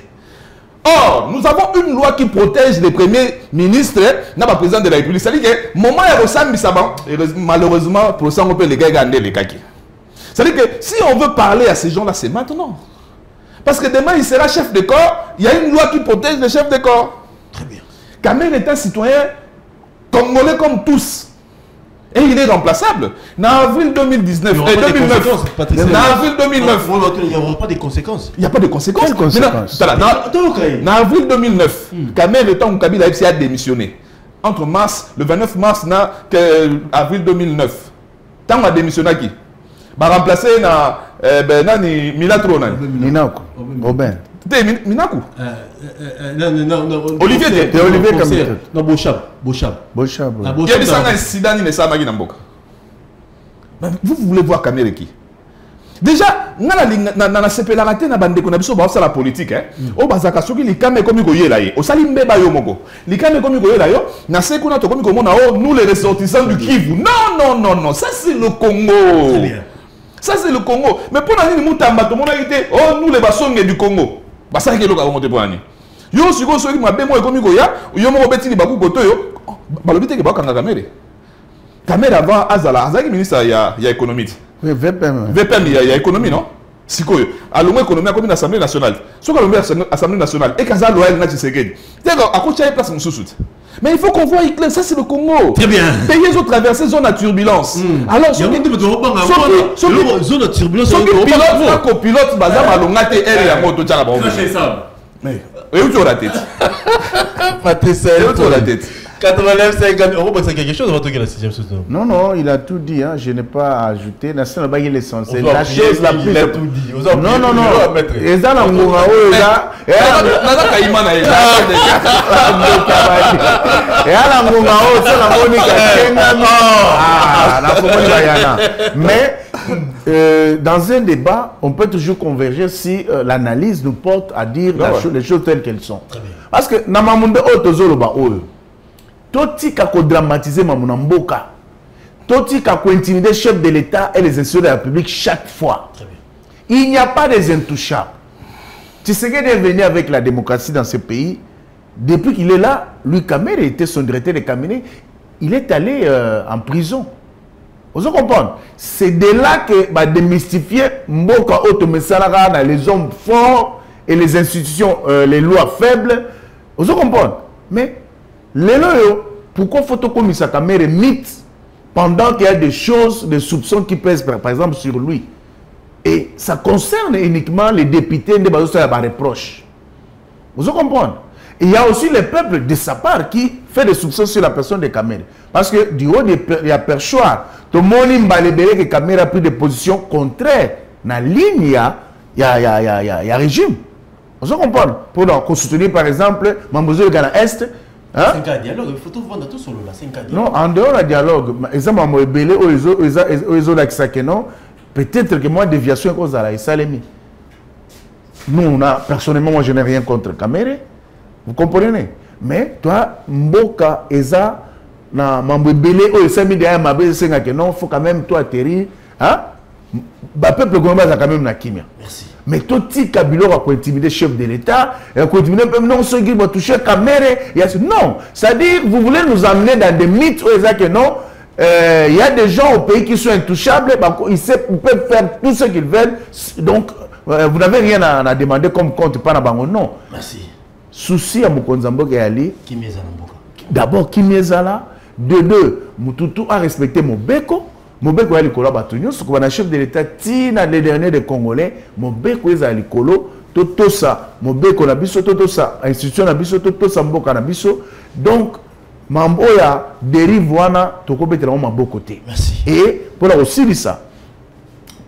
Or, nous avons une loi qui protège les premiers ministres, n'a pas président de la République. C'est-à-dire que, moment où malheureusement, pour ça, on peut les gars les kaki. C'est-à-dire que si on veut parler à ces gens-là, c'est maintenant. Parce que demain, il sera chef de corps, il y a une loi qui protège les chefs de corps. Très bien. Kamel est un citoyen congolais comme tous. Et il est remplaçable. En avril 2019, en avril 2009. Il n'y aura pas de conséquences. Il n'y a pas de conséquences. Quelles conséquences? En avril 2009, Kamel étant au Kabila a démissionné. Entre mars, le 29 mars, avril 2009. Tant qu'on a démissionné qui va remplacer Minatro. Minaku. Robin. Minaku. Non. Olivier. Olivier Kamel. Non, Bochab. Il y a des incidents qui vous voulez voir Kamel qui? Déjà, dans la CPLRT, dans la politique, au Bazaka, ceux qui comme au Salim Beba Yomoko, les comme nous les ressortissants du Kivu. Non, ça c'est le Congo. Ça c'est le Congo. Mais pour nous les bassons du Congo. Ça c'est le Congo. Yo si go soki mabe mo ekomi koya yo mo beti ni baku koto yo balobite ke bakanga Kamel avant azaki ministre ya économie. Oui, VPM ya économie non sikoyo alongo économie comme l'Assemblée nationale soka l'Assemblée nationale et kaza loyal na Tshisekedi teko akocha place mususu. Mais il faut qu'on voit clair, ça c'est le Congo. Très bien. Pays ont traversé zone à turbulence. Alors zone à turbulence. Pilote bazar malongate air ya moto tchaka ba. Mais et où tu as la tête? Patrice, où tu as la tête? 89, 50. On va passer quelque chose avant la 6e saison. Non, il a tout dit. Hein. Je n'ai pas ajouté. La chose la plus. Il a tout dit. Non. Et ça, la moura, mais dans un débat, on peut toujours converger si l'analyse nous porte à dire les choses telles qu'elles sont. Parce que Namamunde Otozoloba Toti kako dramatiser Mamuna Mboka. Toti kako intimider le chef de l'État et les institutions de la République chaque fois. Il n'y a pas des intouchables. Tshisekedi est venu avec la démocratie dans ce pays. Depuis qu'il est là, lui, Kamel était son directeur de cabinet. Il est allé en prison. Vous comprenez? C'est de là que va démystifier Mboka Otomesalaga dans les hommes forts et les institutions, les lois faibles. Vous comprenez? Mais pourquoi faut-on commettre sa caméra mythe pendant qu'il y a des choses, des soupçons qui pèsent par exemple sur lui? Et ça concerne uniquement les députés de la reproche. Vous comprenez? Il y a aussi le peuple de sa part qui fait des soupçons sur la personne de Kamel. Parce que du haut, il y a perchoir. Tout le monde que Kamel a pris des positions contraires. Dans la ligne, il y a régime. Vous comprenez? Pour soutenir par exemple Mambozo de Ghana Est. Hein? Dialogue, il faut tout vendre tout solo là. Non, en dehors du dialogue, exemple, peut-être que moi, déviation est cause à la Salemi. Nous, personnellement, moi, je n'ai rien contre Kamere. Vous comprenez? Mais toi, Mboka, Eza, na Mambébélé, non, il faut quand même toi atterrir. Hein? Le peuple congolais a quand même na kimia. Merci. Mais tout petit Kabilo va intimider le chef de l'État, et intimider même non, ceux qui vont toucher Kamere. Non, c'est-à-dire, vous voulez nous amener dans des mythes où que non, il y a des gens au pays qui sont intouchables, ils peuvent faire tout ce qu'ils veulent. Donc, vous n'avez rien à demander comme compte par Bango. Non. Merci. Souci à Mokonzambo et Ali. D'abord, Kimezala. De deux, Mututu a respecté Mobeko. Mobeko est l'écolo Batunyo. Ce qu'on a chef de l'État, Tina, les derniers des Congolais. Mobeko est l'écolo. Toto ça. Mobeko na biso, toto ça. Institution na biso, toto ça, Mboka na biso. Donc, mambo ya dérive wana tokobetela mo maboko te. Merci. Et pour la aussi ça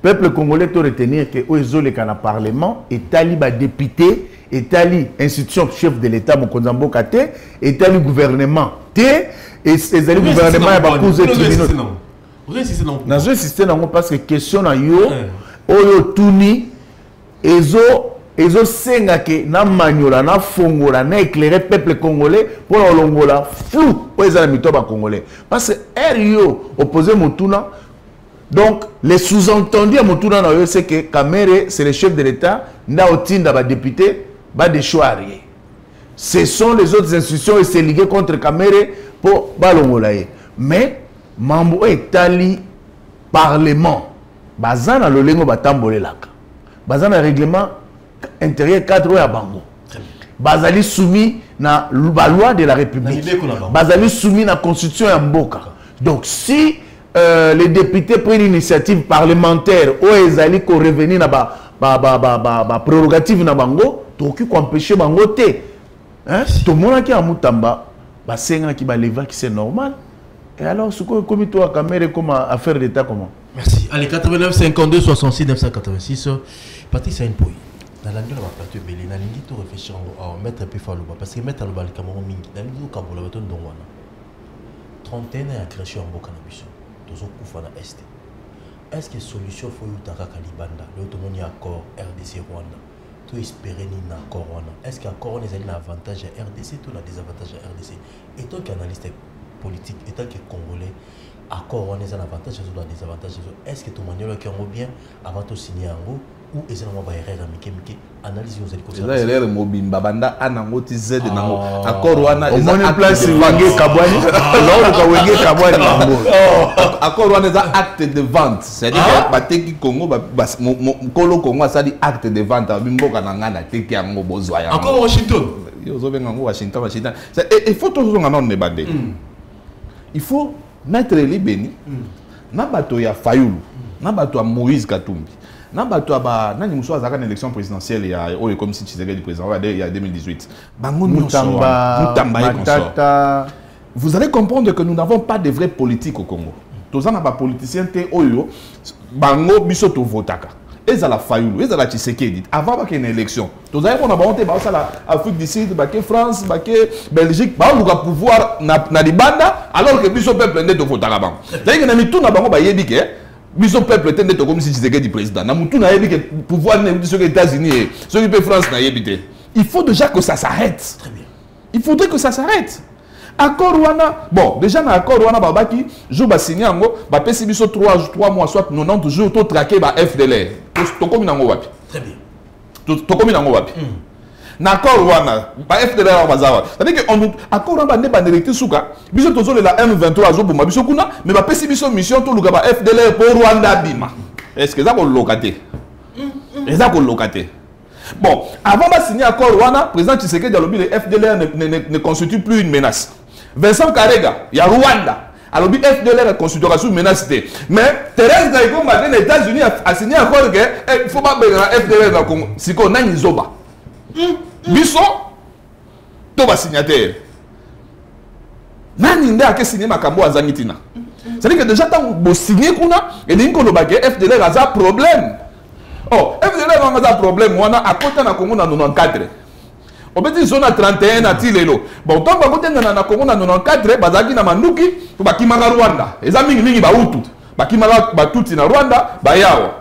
peuple congolais to retenir que ezoleka na parlement etali ba député etali institution chef de l'état mokonza mboka te etali gouvernement te et ezali gouvernement ya ba cause tribunaux. Nazo insister nango parce que question na yo oyo tuni ezo senga ke na manyola na fongola na éclairer peuple congolais pour la longola flou pour les amis ba congolais parce que RIO opposé Mutuna. Donc les sous-entendus à Mutuna na yo c'est que Kamere c'est le chef de l'état na otinda ba député ba de choarier. Ce sont les autres institutions et c'est ligué contre Kamere pour ba longola. Mais mambo etali parlement bazana lolengo batambole laka bazana règlement intérieur cadre ya bango bazali soumis na la loi de la République bazali soumis na constitution ya mboka. Donc si les députés prennent une initiative parlementaire ou ezali ko revenir na ba prérogative na bango toki ko empêcher bango te hein to mona ki amutamba ba senga ki ba leva ki c'est normal. Et alors, ce qu'on commis toi, Kamere, comme affaire d'État, comment? Merci. Allez, 89 52 66 986. Patrice Saint-Pouy. Dans la nuit, on va plateau belé. Dans l'indi, tu réfléchis à mettre un peu Falouba. Parce que mettre le Cameroun mingi. Dans l'indi, tu as le bâton d'Ongwana. 31 ans à créer un beau cannabis. Tous au coup, à Est. Est-ce que solution faut y avoir Kalibanda? L'autonomie accord RDC Rwanda. Tu espères un accord Rwanda. Est-ce qu'accord on est un avantage à RDC ou un désavantage à RDC? Et toi qui analyste politique, étant que Congolais, accord on est un avantage ou un désavantage. Est-ce que ton manuel qui en bien avant de signer en haut ou est-ce que tu as une erreur analyse vous allez considérer c'est l'erreur mobimba banda anangoti z nango accord wana est en place wangé kabwani là on wangé kabwani accord wana est acte de vente c'est-à-dire que bateki Congo kolo Congo ça dit acte de vente bimboka nangana teki yango bozwa yango encore Washington yo zo benga Washington il faut toujours ngana on bande il faut mettre les béni na bato ya Fayulu na bato ya Moïse Katumbi na bato ya ba nani muso azaka na élection présidentielle ya oyo comme si Tshisekedi président il y a 2018 bango Mutamba Matata. Vous allez comprendre que nous n'avons pas de vrais politiques au Congo. Tous en a pas politiciens te oyo bango biso to votaka ezala Fayulu ezala Tshisekedi avant ba une élection tous allez on a monté ba ça Afrique du Sud ba France ba Belgique ba luka pouvoir na libanda alors que biso peuple ndé to votaka bango c'est que na mituna bango ba yebi ke biso peuple ndé to comme si Tshisekedi président na mutu na yebi ke pouvoir na biso les États-Unis ceux qui France na yebi te. Il faut déjà que ça s'arrête. Très bien. Il faudrait que ça s'arrête. Accord wana bon déjà na accord wana babaki jour ba signer ngo ba pesi biso 3 mois soit 90 jours to traquer ba FDLR to komi nango wapi. Très bien. To komi nango wapi. Na accord wana ba FDLR bazawa c'est-à-dire que on accord wana ne ba directeur suka biso tozo la M23 zo boma biso kuna mais ba pesi biso mission to luka ba FDLR pour Rwanda bima est-ce que ça ko locater ça ko locater. Bon avant de signer accord wana président Tshisekedi alobi le FDLR ne constitue plus une menace. Vincent Karega, il y a Rwanda. Alors, le FDLR considère une menace. Mais Thérèse Daïko, les États-Unis a signé un accord qu'il ne faut pas faire un FDLR dans le Congo. Si on a une zoba. Biso, tout va signataire. Nani n'a signé ma cambo à Zangitina. C'est-à-dire que déjà, quand vous signez, et vous avez un FDLR a un problème. Oh, FDLR a un problème. On a à côté de Congo dans 94. On peut dire zone 31 à Tilelo. Bon, tant que vous avez un Congo dans 94, bazaki na manduki, pour bakimanga Rwanda. Les amis mingi ba utu. Bakimanga batuti na Rwanda, ba yawa.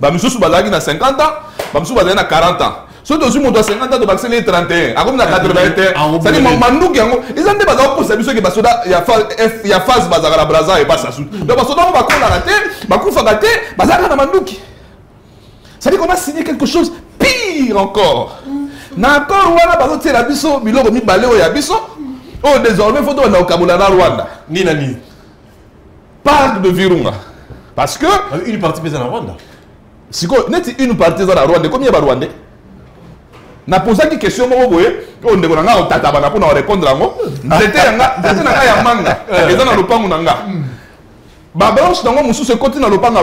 Ba misusu bazaki na 50 ans, ba misusu bazaki na 40 ans. So to sumo to 50 ans to bakse les 31. Akom na 81. Ça dit manduki yango, ils ont des bazaki pour ça biso ke basoda ya phase bazaka la braza et pas ça. Donc basoda ba ko na te, ba kufa gate, bazaka na manduki. Ça dit qu'on a signé quelque chose pire encore. N'accord wana bazote la biso biloko mibale oya biso oh désormais faut na okabula na Rwanda ni nani parc de Virunga parce que une partie pesa na Rwanda siko neti une partie za na Rwanda combien ba Rwandais na posa ki question moko boye on ndeko na nga otata bana pour répondre ngo nzete na ya manga eza na lopango na nga ba branche nango mususu côté na lopango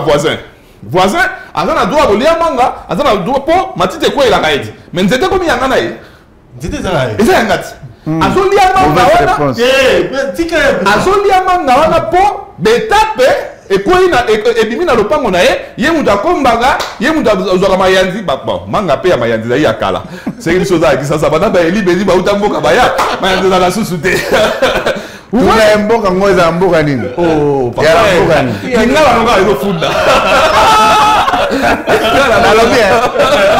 voisin azana droit kolia manga azana droit po matite ko ela kaidi mais nzete komi yanga na ye nzete za na ye eza yanga ti azolia manga wana azolia manga wana po betape ekoi na ebimi na lopango na ye mutu akombanga ye mutu azwaka mayanzi bon manga pe ya mayanzi zai ya kala seki biso za kisasa bana ba eli bezi bauta mboka baya mayanzi za la susu te una mboka ngoza mboka nini oh papa ya mboka nini kinga banonga ezo funda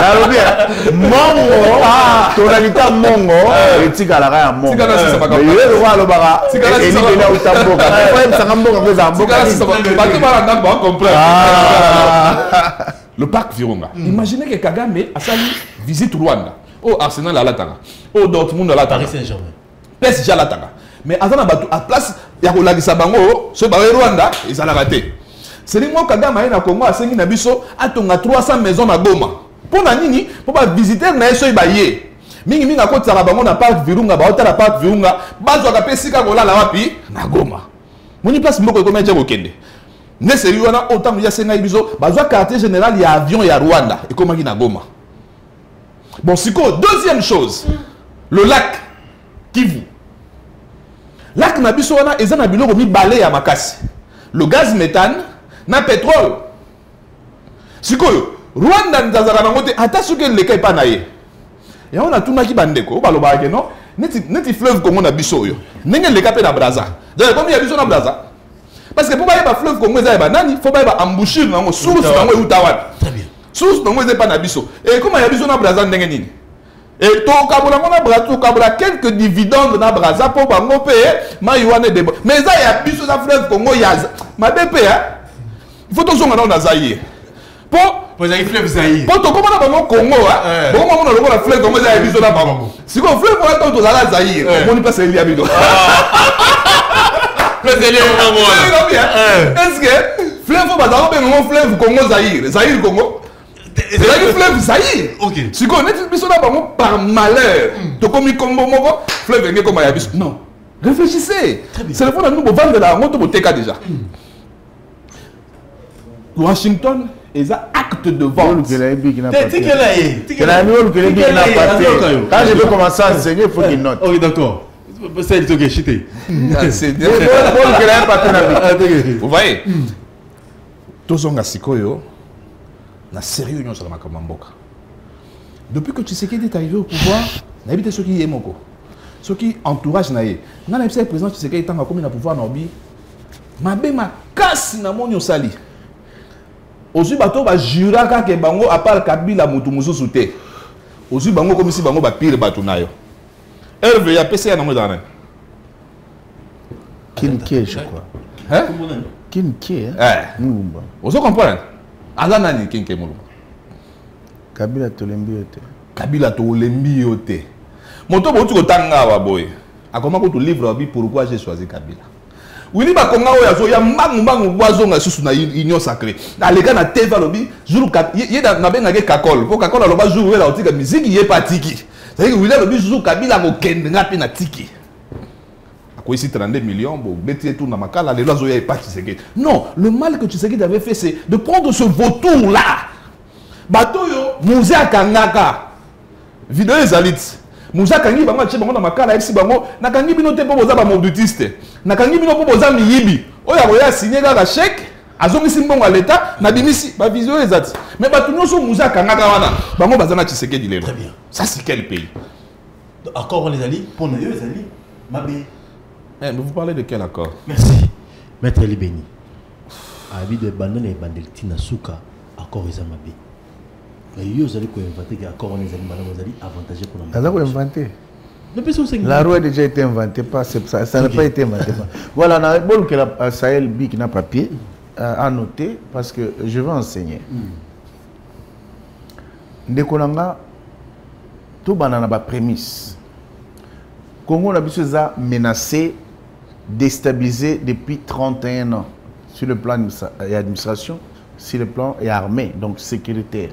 nalobia mongo tonalita mongo etikala kaya mongo yelo alobaka elibeli auta mboka oyebisanga mboka ngoza mboka bato balanda ba comprendre le parc Virunga imaginez que Kagame asali visite Rwanda oh Arsenal alatanga oh Dortmund alatanga Paris Saint-Germain PSG alatanga mais azana bato à place ya kolakisa bango so ba Rwanda ezalaka te c'est moi Kagame na Congo asengi na biso atonga 300 maisons na Goma pona nini po ba visiter na eso ibaye mingi mingi akotaka bango na parc Virunga ba hotela parc Virunga bazwaka pe sika kolala wapi na Goma moni place mboko ko meje kokende ne seri wana autant ya senga biso bazwa quartier général ya avion ya Rwanda et komaki na Goma bon siko deuxième chose le lac Kivu lac na biso wana eza na biloko mibale ya makasi le gaz méthane na pétrole sikoyo Rwanda ndazaka nango te ata soki eleka epa na ye yango natunaki bandeko balobaka ke non neti fleuve Congo na biso oyo ndenge eleka mpe na Brazza donc komi ya biso na Brazza parce que po bayeba fleuve Congo eza yeba nani fo bayeba embouchure nango source nango euta wana source nango eza epa na biso e koma ya biso na Brazza ndenge nini et tokabola ngona Brazza tokabola quelques dividendes na Brazza po bango pe mai wana de mais eza ya biso na fleuve Congo ya mabe pe il faut tozonga na Zaïre po pozaki fleuve Zaïre po tokoma na bango Congo bongo mona longo na fleuve Congo eza ya biso na bango siko fleuve wana to tozala Zaïre moni pas elia bido fleuve elia bango est-ce que fleuve bazalo bengo fleuve Congo Zaïre Congo c'est là que fleuve Zaïre ok siko neti biso na bango par malheur tokomi kombo moko fleuve ngé comme ya biso non réfléchissez c'est le fond de nous pour vendre la moto pour teka déjà Washington est un acte de vente. Quand je veux commencer à enseigner, il faut qu'il note. Ok, d'accord. C'est ok, chité. Vous voyez, Tozonga Sikoyo n'a sérieux sur la Makamamboka. Depuis que Tshisekedi est arrivé au pouvoir, il y a ceux qui aiment ceux qui entouragent Naye. Dans le président Tshisekedi est en commun à pouvoir Norbi. Ma ma casse na mon sali. Ozu bato ba juraka ke bango apal Kabila mutu mususu te. Ozu bango comme si bango ba pire bato nayo. Hervé ya PC na mo dana. Kinké je crois. Hein? Kinké Mulumba. Ozo comprendre? Azana ni Kinké Mulumba. Kabila tolembi yote. Kabila tolembi yote. Moto bo tu ko tanga wa boy. Akoma ko to livre bi pourquoi j'ai choisi Kabila. Oui, ba konga oya zo ya mbangu boazo nga susu na union sacrée. Alega na TV lobi jour ye na benga ke kakol. Po kakol aloba jour wela otika musique ye patiki. C'est que oui lobi jour Kabila ko kende ngapi na tiki. Ako ici 32 millions bo beti tout na makala les lozo ya pati seke. Non, le mal que Tshisekedi avait fait c'est de prendre ce vautour là. Batoyo muze akangaka. Vidéo ezalite. Muza kangi bango tche bango na makala FC bango na kangi bino te po boza ba mobutiste na kangi bino po boza miyibi oya koya signer ka chèque azongisi mbongo à l'état na bimisi ba vision ezati mais ba tunyoso muza kangaka wana bango bazana Tshisekedi lelo. Très bien. Ça c'est quel pays? Accord les alliés pour nous les alliés Mabé. Mais vous parlez de quel accord? Merci. Maître Libeni. Abi de banane et bandeltina souka accord les Mabé. Vous allez inventer l'accord les alliés avantagé pour la Alors, inventé. La La roue a déjà été inventée, ça n'a pas été inventé. Voilà, on a bon que la Sahel Big n'a papier à noter parce que je vais enseigner. Ndekolanga, tout banana ba prémisse. Congo a besoin menacé, déstabilisé depuis 31 ans sur le plan et administration, sur le plan et armée, donc sécuritaire.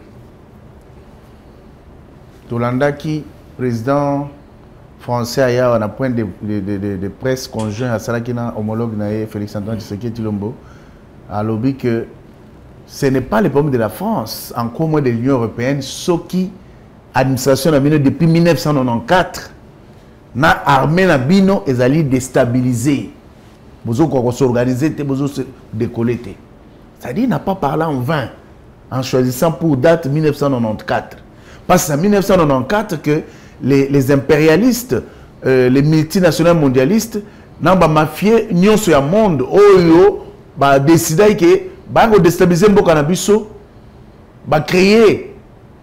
Tolanda qui, président français, a un point de presse conjoint à Salakina, homologue Félix Antoine Tshisekedi Tshilombo, a lobby que ce n'est pas le problème de la France, encore moins de l'Union européenne, ce qui, administration a mené depuis 1994, na armée na bino ezali déstabilisé. Bozo ko s'organiser te bozo se décoller te. C'est-à-dire il n'a pas parlé en vain en choisissant pour date 1994. Parce que c'est en 1994 que les impérialistes, les multinationales mondialistes, n'ont pas mafié n'ont sur le monde oyo ba décidé que ba déstabiliser mboka na biso, ba créer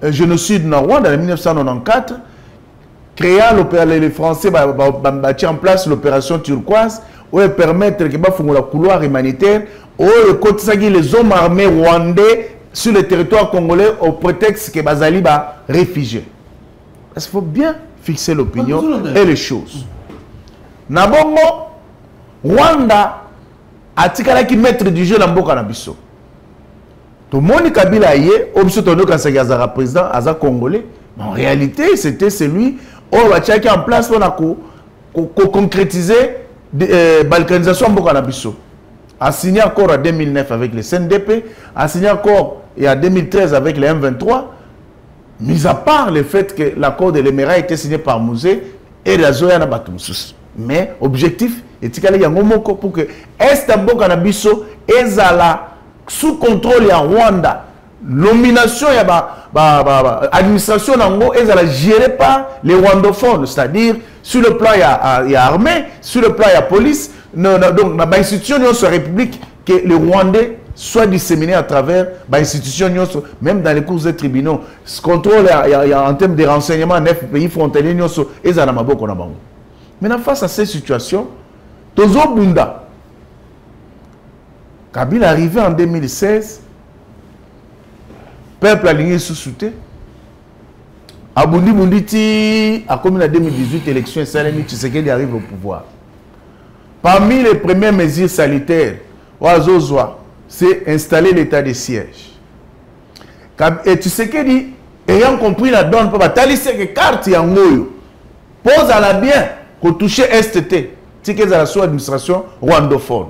un génocide na Rwanda en 1994, créant les Français bâtir en place l'opération turquoise où permettre que ba fongola couloir humanitaire où les hommes armés rwandais sur le territoire congolais au prétexte que bazali ba réfugiés. Parce qu'il faut bien fixer l'opinion et les choses. Nabongo Rwanda a tikala ki maître du jeu na mboka na biso. To moni Kabila yé obiso tondo kasaki azara président aza congolais. En réalité, c'était celui où batiaki en place pour concrétiser balkanisation mboka na biso. A signé accord en 2009 avec le CNDP, a signé accord et en 2013 avec le M23, mis à part le fait que l'accord de l'Émirat a été signé par Mouzé et la Zoya na Batumsus. Mais objectif est pour que Est Mboka na biso ezala sous contrôle en Rwanda. Nomination et l'administration ezala gérée par les rwandophones, c'est-à-dire sur le plan il y a armée, sur le plan il y a police. Donc, dans l'institution de la République, que les Rwandais soient disséminés à travers l'institution, même dans les cours des tribunaux. Ce contrôle, il y a en termes de renseignements, 9 pays frontaliers, et ça n'a pas beaucoup. Maintenant, face à ces situations, Tozo Bunda, Kabila arrivé en 2016, peuple aligné sous soutien. Abundi Bunditi, à comme en 2018, élection et Salemi Tshisekedi arrive au pouvoir. Parmi les premières mesures sanitaires, c'est installer l'état de siège. Et tu sais qu'il dit, ayant compris la donne, tu sais que carte y a pose à la bien pour toucher STT, tu sais que la sous administration rwandophone.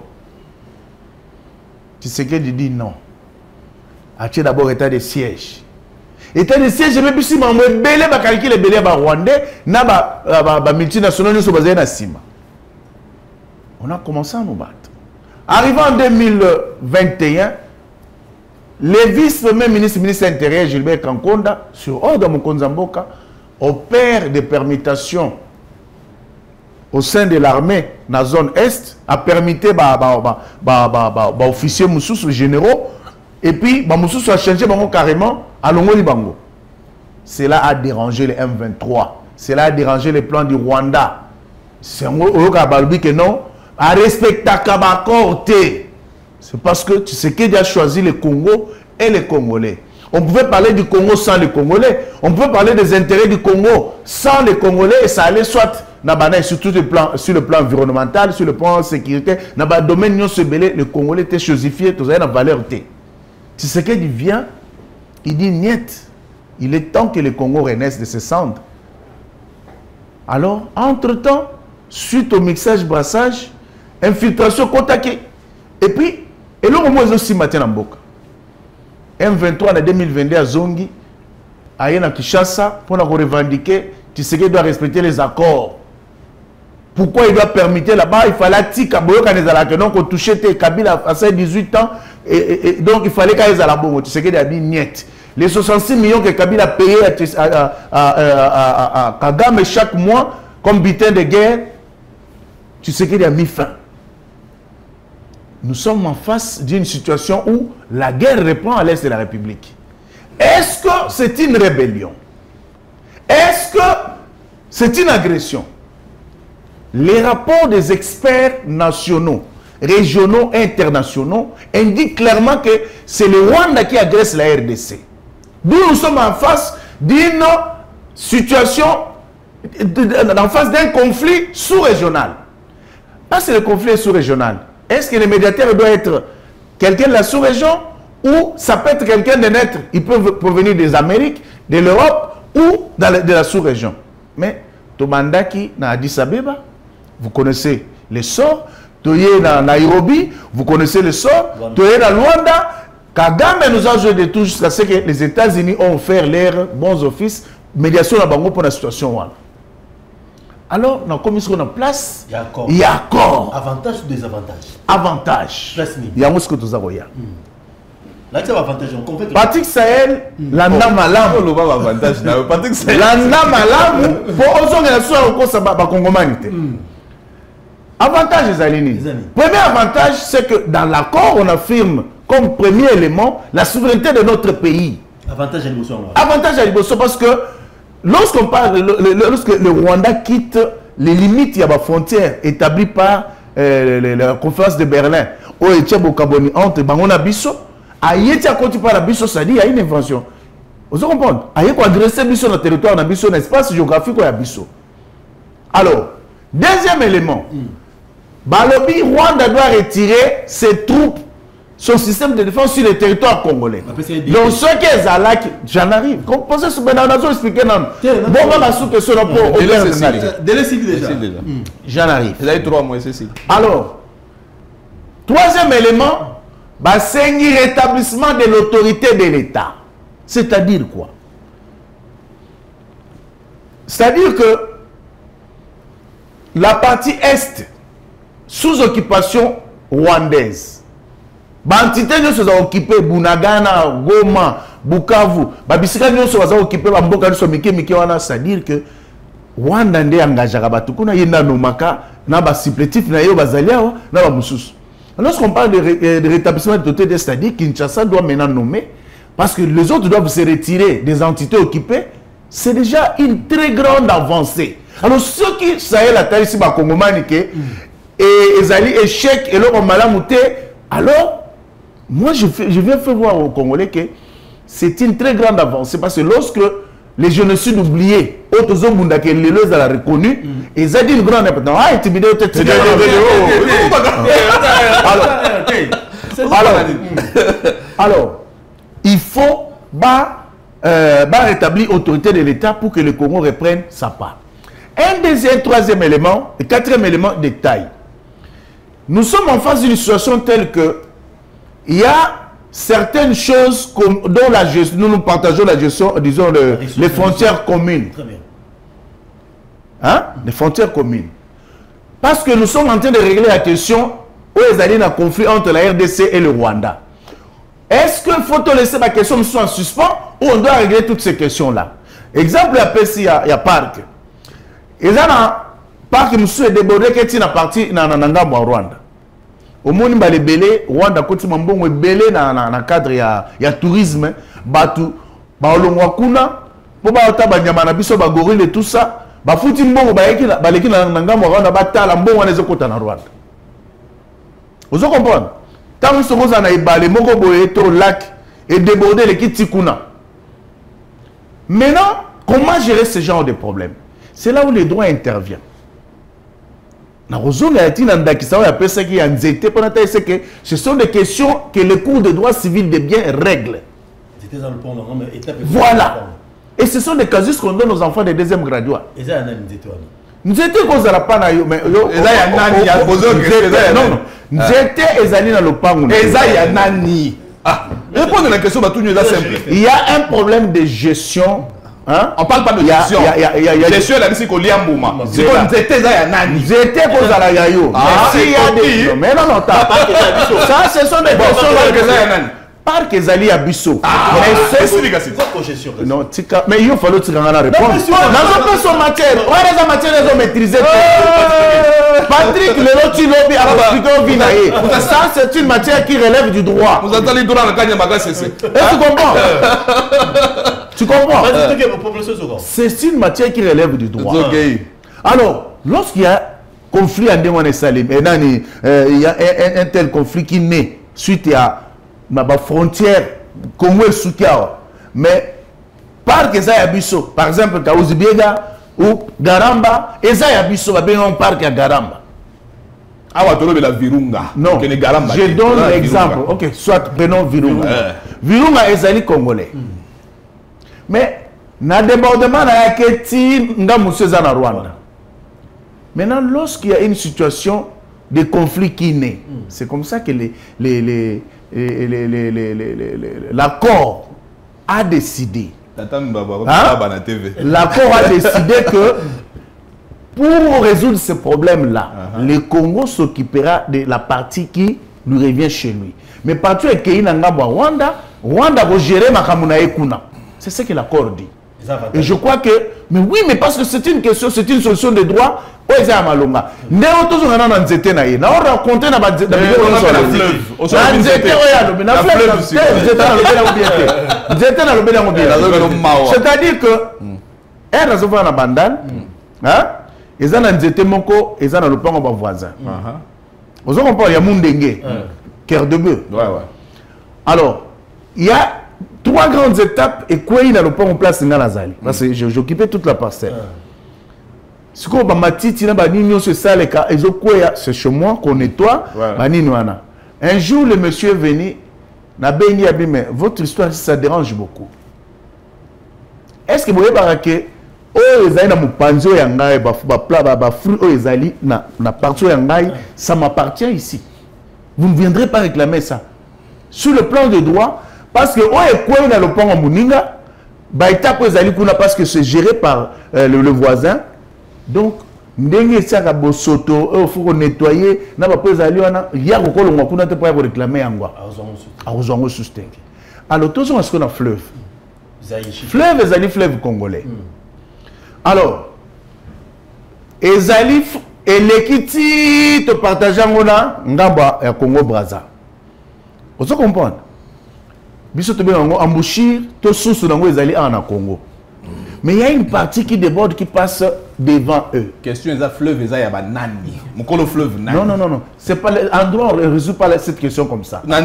Tu sais qu'il dit non. Acheter d'abord état de siège. État de siège, je vais plus si m'en belé, calculer belé rwandais, n'a pas multinationales sont basées dans Sima. On a commencé à nous battre. Arrivé en 2021, le vice-premier ministre de l'Intérieur, Gilbert Kankonda, sur ordre de Mokonza Mboka, opère des permutations au sein de l'armée dans la zone Est, a permis aux officiers Moussous, généraux, et puis Moussous a changé carrément à Longoli Bango. Cela a dérangé les M23. Cela a dérangé les plans du Rwanda. C'est un peu que non. À respecter Kabakorte. C'est parce que tu sais qu'il a choisi le Congo et les Congolais. On pouvait parler du Congo sans les Congolais. On pouvait parler des intérêts du Congo sans les Congolais. Et ça allait soit sur le plan environnemental, sur le plan sécurité. Dans le domaine les Congolais étaient chosifiés. Tout ça a valeur. Tu sais qu'il vient, il dit niet. Il est temps que le Congo renaisse de ses cendres. Alors, entre-temps, suite au mixage, brassage, infiltration, contacté. Et puis, et là, au moins, aussi, matin en Boka. M23 en 2022 à Zongi, à Yena Kishasa, pour nous revendiquer, tu sais qu'il doit respecter les accords. Pourquoi il doit permettre là-bas? Il fallait que donc toucher tes Kabila à 18 ans, et donc il fallait qu'il y ait la bombe. Tu sais qu'il a dit niet. Les 66 millions que Kabila a payé à Kagame chaque mois, comme butin de guerre, tu sais qu'il a mis fin. Nous sommes en face d'une situation où la guerre reprend à l'est de la République. Est-ce que c'est une rébellion? Est-ce que c'est une agression? Les rapports des experts nationaux, régionaux et internationaux indiquent clairement que c'est le Rwanda qui agresse la RDC. D'où nous sommes en face d'une situation, en face d'un conflit sous-régional. Parce que le conflit est sous-régional. Est-ce que le médiateur doit être quelqu'un de la sous-région ou ça peut être quelqu'un de neutre? Il peut provenir des Amériques, de l'Europe ou de la sous-région. Mais Tomandaki na Addis Abeba, vous connaissez les sorts. Toye na Nairobi, vous connaissez les sorts. Toye na Luanda. Kagame nous a joué de tout jusqu'à ce que les États-Unis ont offert leurs bons offices, médiation à Bango pour la situation. Alors, dans la commission en place, il y a accord. Avantage ou désavantage? Avantage. Il y a un ce que tu as dit. Patrick Sahel, l'anda malamu. Patrick Sahel. L'anda malamu. Pour eux, on a soit au Kosovo, Congomanité. Avantage, Zalini. Premier avantage, c'est que dans l'accord, on affirme comme premier élément la souveraineté de notre pays. Avantage à Liboso. Avantage à Liboso parce que lorsqu'on parle, lorsque le Rwanda quitte les limites, il y a des frontières établies par la conférence de Berlin, au Ethiopie, entre Bangona Bisso, Aïe à côté par la Bisso, ça dit il y a une invention. Vous comprenez? Aïe quoi adresser Bisso dans le territoire, dans Bisso, dans l'espace géographique, il y a Bisso. Alors, deuxième élément, Balobi, Rwanda doit retirer ses troupes, son système de défense sur le territoire congolais. Donc, ce qui est là, j'en arrive. Comme pensez sur Benanazo expliquer non. Bon, on va soutenir sur le pot. Délai civil déjà. J'en arrive. Vous avez 3 mois, c'est ça. Alors, troisième élément, c'est un rétablissement de l'autorité de l'État. C'est-à-dire quoi? C'est-à-dire que la partie Est, sous occupation rwandaise, l'entité nous sommes occupés, Bunagana, Goma, Bukavu, Babisika nous sommes occupés, c'est-à-dire que Rwanda nde engagera batukuna yenda nomaka na ba supplétif na yo bazalia na ba mususu. Lorsqu'on parle de rétablissement de l'autorité, c'est-à-dire Kinshasa doit maintenant nommer parce que les autres doivent se retirer des entités occupées, c'est déjà une très grande avancée. Alors ceux qui Sahel a taillé ici ba Congomani que et Ezali échec et l'homme malamouté, alors moi je viens faire voir aux Congolais que c'est une très grande avancée parce que lorsque les génocides oubliés, autres hommes qui les a reconnus, ils ont dit une grande importance. Ah, intimidé, alors, il faut rétablir l'autorité de l'État pour que le Congo reprenne sa part. Un deuxième, troisième élément, et quatrième élément de taille. Nous sommes en face d'une situation telle que il y a certaines choses dont la gestion, nous partageons la gestion, disons, les frontières communes. Très bien. Hein? Les frontières communes. Parce que nous sommes en train de régler la question où il y a un conflit entre la RDC et le Rwanda. Est-ce qu'il faut laisser la question en suspens ou on doit régler toutes ces questions-là? Exemple, il y a parc. Il y a un parc qui est débordé qui est parti dans le Rwanda. Au monde ba lebele Rwanda koti mambongo ebele na cadre ya tourisme batu ba olongwa kuna po ba ota banyama na biso ba gorille tout ça ba futi mbongo ba yeki ba leki na ngambo Rwanda batala mbongo wana ezokota na Rwanda. Vous comprenez? Tant que vous en avez balé moko boye to lac et débordé les kiti kuna. Maintenant, comment gérer ce genre de problème? C'est là où les droits interviennent. Ce sont des questions que le cours de droit civil de biens règle. Voilà. Et ce sont des casiers qu'on donne aux enfants des deuxième graduats. Nous étions cause à la panne. Il y a un problème de gestion. Hein? On parle pas de gestion. Gestion là ici qu'on lit en bouma. C'est comme c'était ça nani. J'étais pour la yayo. Mais non ça ce sont des questions là. Parc Ezali à Bisso. Mais c'est non, mais il faut l'autre la réponse. Dans son matière, on a des matières ils ont maîtrisé. Patrick le loti lobby à ça c'est une matière qui relève du droit. Vous entendez le droit dans le magasin c'est. Tu comprends? Tu comprends? C'est une matière qui relève du droit. Alors, lorsqu'il y a conflit en Démon et Salim, il y a un tel conflit qui naît suite à ma frontière Congo et Soukiao, mais parc Ezaya Bisso, par exemple, Kaouzibiega ou Garamba, Ezaya Bisso, un parc à Garamba. Ah, tu as la Virunga. Non, je donne l'exemple. Ok, soit prenons Virunga. Virunga Ezali Congolais. Mais, na débordement na yaketi nga museza na Rwanda. Maintenant, lorsqu'il y a une situation de conflit qui naît, c'est comme ça que l'accord a décidé. L'accord a décidé que Pour résoudre ce problème-là, le Congo s'occupera de la partie qui lui revient chez lui. Mais partout est qu'il y a Rwanda, Rwanda va gérer Makamuna Ekuna. C'est ce que l'accord dit. Et je crois que, mais oui, mais parce que c'est une question, c'est une solution de droit. Oui, c'est à Malonga. Nous avons tous un nzete na ye. Nous avons raconté na bas. C'est-à-dire que, un rasoir na bandal, hein, ils ont un nzete moko, ils ont le plan au voisin. Vous comprenez, il y a Mundenge, cœur de bœuf. Alors, il y a 3 grandes étapes et quoi il a le plan en place dans la zali. Parce que j'occupais toute la parcelle. Ce qu'on va matiti na banino ce sale ka c'est chez moi qu'on nettoie banino ana. Un jour le monsieur est venu na bengi abi mais votre histoire ça dérange beaucoup. Est-ce que vous voyez baraké oh ezali na mupanzo ya ngai ba fruit oh ezali na partie ya ngai ça m'appartient ici. Vous ne viendrez pas réclamer ça. Sur le plan de droit parce que oh et quoi il a le plan en muninga ba étape ezali kuna parce que c'est géré par le voisin. Donc, ndenge saka bosoto, il faut nettoyer, n'a pas posé à l'ouana, il y a encore le mois qu'on a pas réclamer en quoi. À Ozongo Sousteng. Alors, tous on a ce qu'on a fleuve. Fleuve, ezali fleuve congolais. Alors, ezali et l'équité te partageant on a ngamba et Congo Brazza. Vous comprenez? Biso te bien embouchir, tout sous nango ezali en Congo. Mais il y a une partie qui déborde, qui passe devant eux. Question est fleuve et ya banani. Mon fleuve nani. Non. C'est pas l'endroit on ne résout pas cette question comme ça. Il y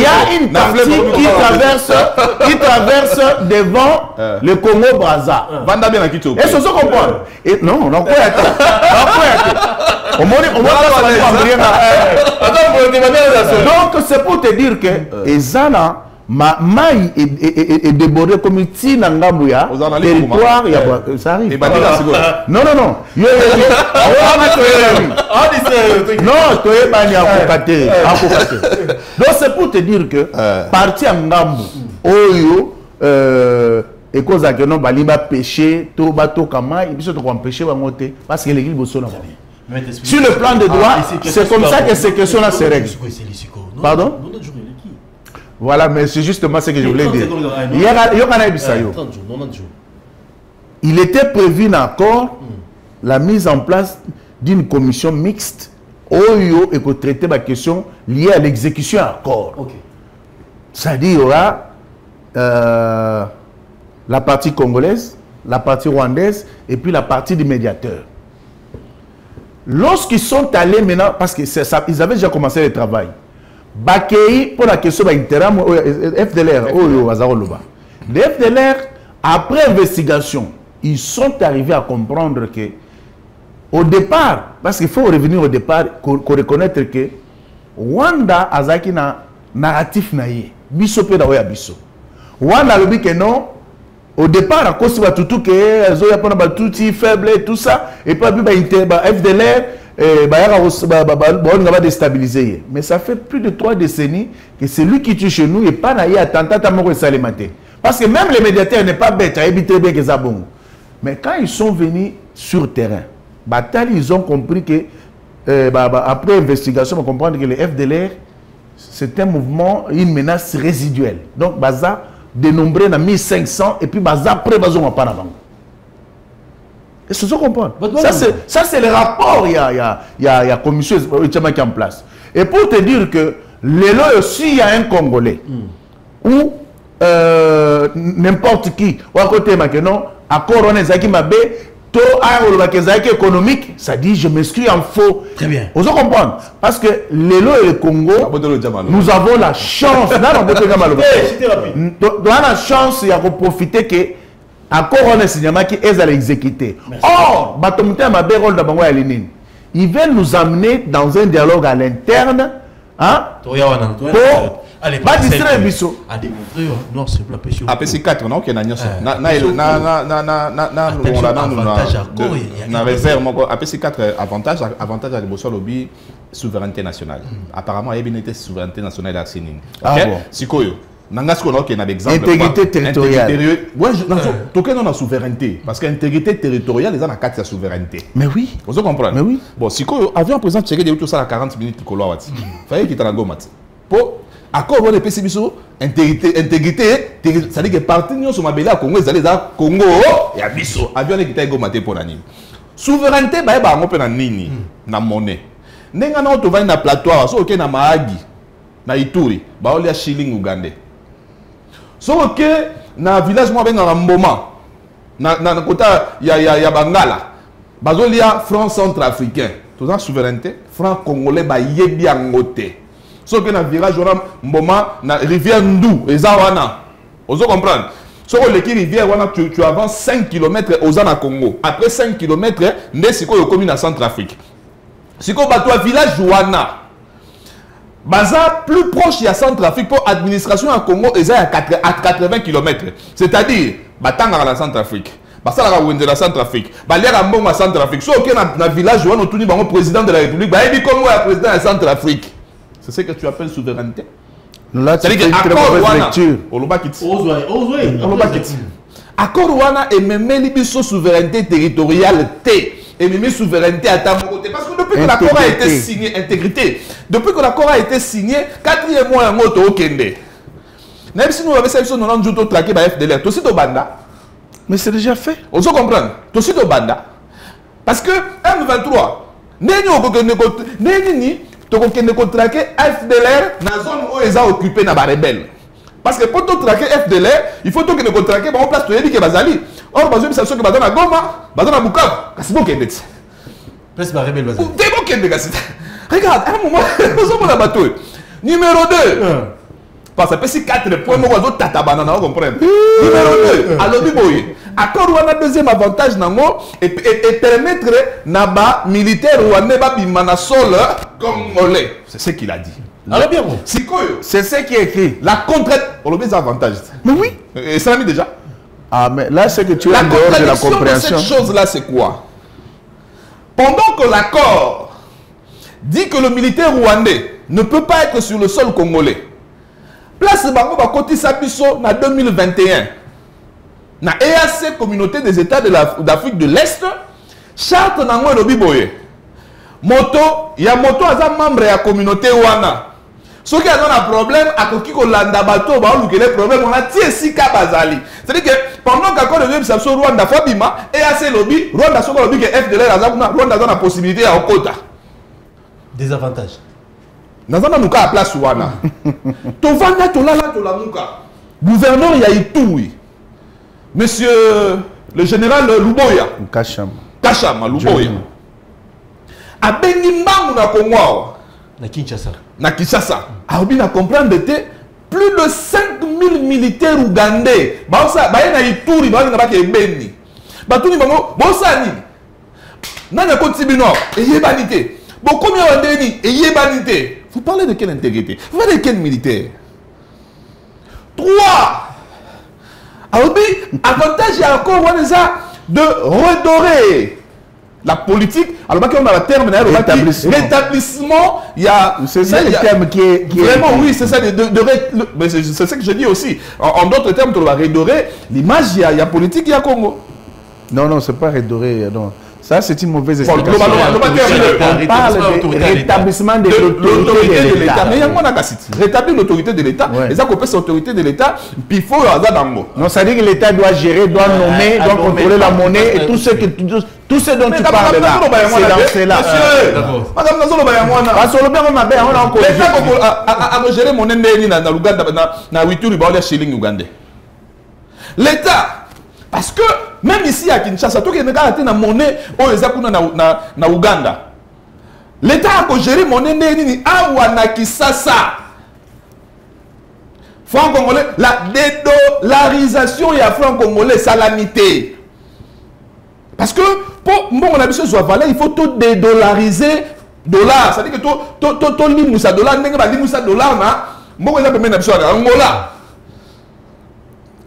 a une partie qui traverse devant le Congo Brazza. Vanda bien à Kito. Et ce qu'on comprend. Et non, on quoi donc c'est pour te dire que Ezana maï est débordé comme ici dans Ngambouya, territoire, ça arrive. Non. Non, donc c'est pour te dire que parti en Ngambou, Oyo, et cause à que non, Baliba péché, Tobato Kama, il peut empêcher Bangote, parce que l'église Bossona. Sur le plan de droit, c'est comme ça que ces questions-là se règlent. Pardon? Voilà, mais c'est justement ce que je voulais dire. Il était prévu dans l'accord la mise en place d'une commission mixte Oyo et pour traiter la question liée à l'exécution à l'accord. C'est-à-dire qu'il y aura la partie congolaise, la partie rwandaise et puis la partie du médiateur. Lorsqu'ils sont allés maintenant, parce qu'ils avaient déjà commencé le travail, Bakei pour la question d'interam FDLR les FDLR après investigation ils sont arrivés à comprendre que au départ parce qu'il faut revenir au départ qu'on reconnaître que Rwanda azaki na narratif naie biso pe daoya biso Rwanda le dit que non au départ à cause de tout que zoya pona batuti faible et tout ça et pas bi FDLR on va déstabiliser. Mais ça fait plus de 3 décennies que c'est lui qui tue chez nous et pas naïe attentat à Moko Salématé. Parce que même les médiateurs n'est pas bête à éviter bien que ça bon. Mais quand ils sont venus sur terrain, ils ont compris que après investigation, on comprend que le FDLR c'est un mouvement, une menace résiduelle. Donc Baza dénombré dans 1500 et puis Baza après Baza on va pas avant. Et ce qu'on comprend. Ça, c'est le rapport, il y a commission qui est en place. Et pour te dire que l'élo aussi, il y a un Congolais, ou n'importe qui, ou à côté, non, accord on est Mabé, to économique, ça dit je m'inscris en faux. Très bien. Vous comprenez? Parce que l'élo et le Congo, nous avons la chance, on a la chance, il y a profiter que encore on est signé qui est à l'exécuter. Or, ils veulent nous amener dans un dialogue à l'interne. Hein? Pour distraire Bisso. APC4, non? APC4, avantage à l'émotion lobby souveraineté nationale. Apparemment, il y a une souveraineté nationale à Sinin. Si quoi? Nangas qu'on a un exemple. Intégrité territoriale. Ouais, toqué dans la souveraineté. Parce qu'intégrité territoriale, ils ont la carte de souveraineté. Mais oui. Vous comprenez? Mais oui. Bon, si vous avez un président Tchéké de ça à 40 minutes, il fallait qu'il t'en gomme. Pour accord de PCB, intégrité, ça dit que parti nous sommes à Congo, ils allaient à Congo et à Bisso. Avion qui t'a gommé pour l'année. Souveraineté, bah, on peut en nini, na monnaie. N'enga na auto va na plateau, so ok na Mahagi, na Ituri, bah on a shilling ougandais. So ok na village moi ben na Mboma, na kota ya Bangala, bah on a franc centrafricain. Tout ça souveraineté, franc congolais bah yebi angote. So ok na village on a Mboma na rivière Ndou, ezawana. Ozo comprendre. Sur le rivière, tu avances 5 km aux Anna Congo. Après 5 km, tu es commune à Centrafrique. Si tu as un village Jouana, plus proche de Centrafrique pour l'administration à Congo, est à 80 km. C'est-à-dire, tu es à Centrafrique. Tu es à Centrafrique. Tu es à Centrafrique. Si tu es dans un village Jouana, tu es le président de la République. Tu es le président de Centrafrique. C'est ce que tu appelles souveraineté. Là, tu fais une très mauvaise lecture. Accord Wana et même libiso souveraineté territoriale T et même souveraineté à ta côté. Parce que depuis que l'accord a été signé, intégrité, depuis que l'accord a été signé, 4e mois en moto au Kende. Même si nous avons ça, nous avons traqué par FDLR. Tu sais, Banda. Mais c'est déjà fait. On se comprend. Tu sais, Banda. Parce que M23, Néni, tu as traqué FDLR dans la zone où ils ont occupé les rebelles. Parce que pour traquer FDLR, il faut que tu traquer en place de l'Élie Bazali. Or, je vais que Bazana Goma, Bazana Bukavu, c'est bon qu'il y ait. Presque la rebelle Bazali. C'est bon qu'il y ait. Regarde, à un moment, nous sommes dans la bataille. Numéro 2. Parce que c'est 4 points, nous avons tata banana, vous comprenez. Numéro 2. Alors, accord ou un deuxième avantage et permettre naba militaire ou un neba bimana sol congolais. C'est ce qu'il a dit. Alors bien bon. C'est ce qui est écrit. La contrainte, on le met des avantages. Mais oui. Et ça l'a mis déjà. Ah mais là c'est que tu es en dehors de la compréhension. Cette chose-là c'est quoi? Pendant que l'accord dit que le militaire rwandais ne peut pas être sur le sol congolais, place Bango va côté Sabiso en 2021. Na EAC, Communauté des États d'Afrique de l'Est, charte nango lobi boye. Moto, il y a moto à membre de la communauté wana. Ceux qui ont un problème, à qui ko landa bato, ba on les problèmes, on a tié si kabazali. C'est-à-dire que pendant qu'accord de même ça sur Rwanda Fabima, EAC lobby, Rwanda soko lobby que FDLR azakuna, Rwanda a la possibilité à okota. Des avantages. Nazana nuka à place wana. To vanda to la muka. Gouverneur ya Ituri. Monsieur le général Luboya. Kachama Luboya. Abengi mbangu na Congo. Na Kinshasa. Na Kinshasa. Aobi na comprendre de plus de 5000 militaires ougandais. Baosa baye na Ituri ba na baki ebeni. Batuni bango bosani. Nana kotibino eyebanité. Bon combien wandeni eyebanité. Vous parlez de quelle intégrité? Vous parlez de quel militaire? 3. Aobi avantage ya encore de redorer la politique. Alors, on a le terme rétablissement. C'est ça le terme qui est. Vraiment, oui, c'est ça. Mais c'est ce que je dis aussi. En d'autres termes, on va redorer l'image. Il y a politique, il y a Congo. Non, c'est pas redorer. Non. Ça, c'est une mauvaise explication. On parle de rétablissement de l'autorité de l'État. Mais il y a un rétablir l'autorité de l'État. Et ça, qu'on peut l'autorité de l'État, puis il faut non, ça dit que l'État doit gérer, doit nommer, doit contrôler la monnaie et tout ce dont tu parles là. C'est là. Madame Nazolo Bayamwana. Parce que le bien, on a encore. L'État a géré mon ennemi dans l'Ouganda, dans Wituri, dans les shillings ougandais. L'État. Parce que même ici à Kinshasa, tout le monde a une monnaie au Ouganda. L'État a géré mon monnaie à Kinshasa. Franc congolais, la dédollarisation et la franc congolais, salamité. Parce que pour mon ami soit valable, il faut tout dédollariser dollar. C'est-à-dire que tout limoussa dollar, limoussa dollar, mon ami peut Angola.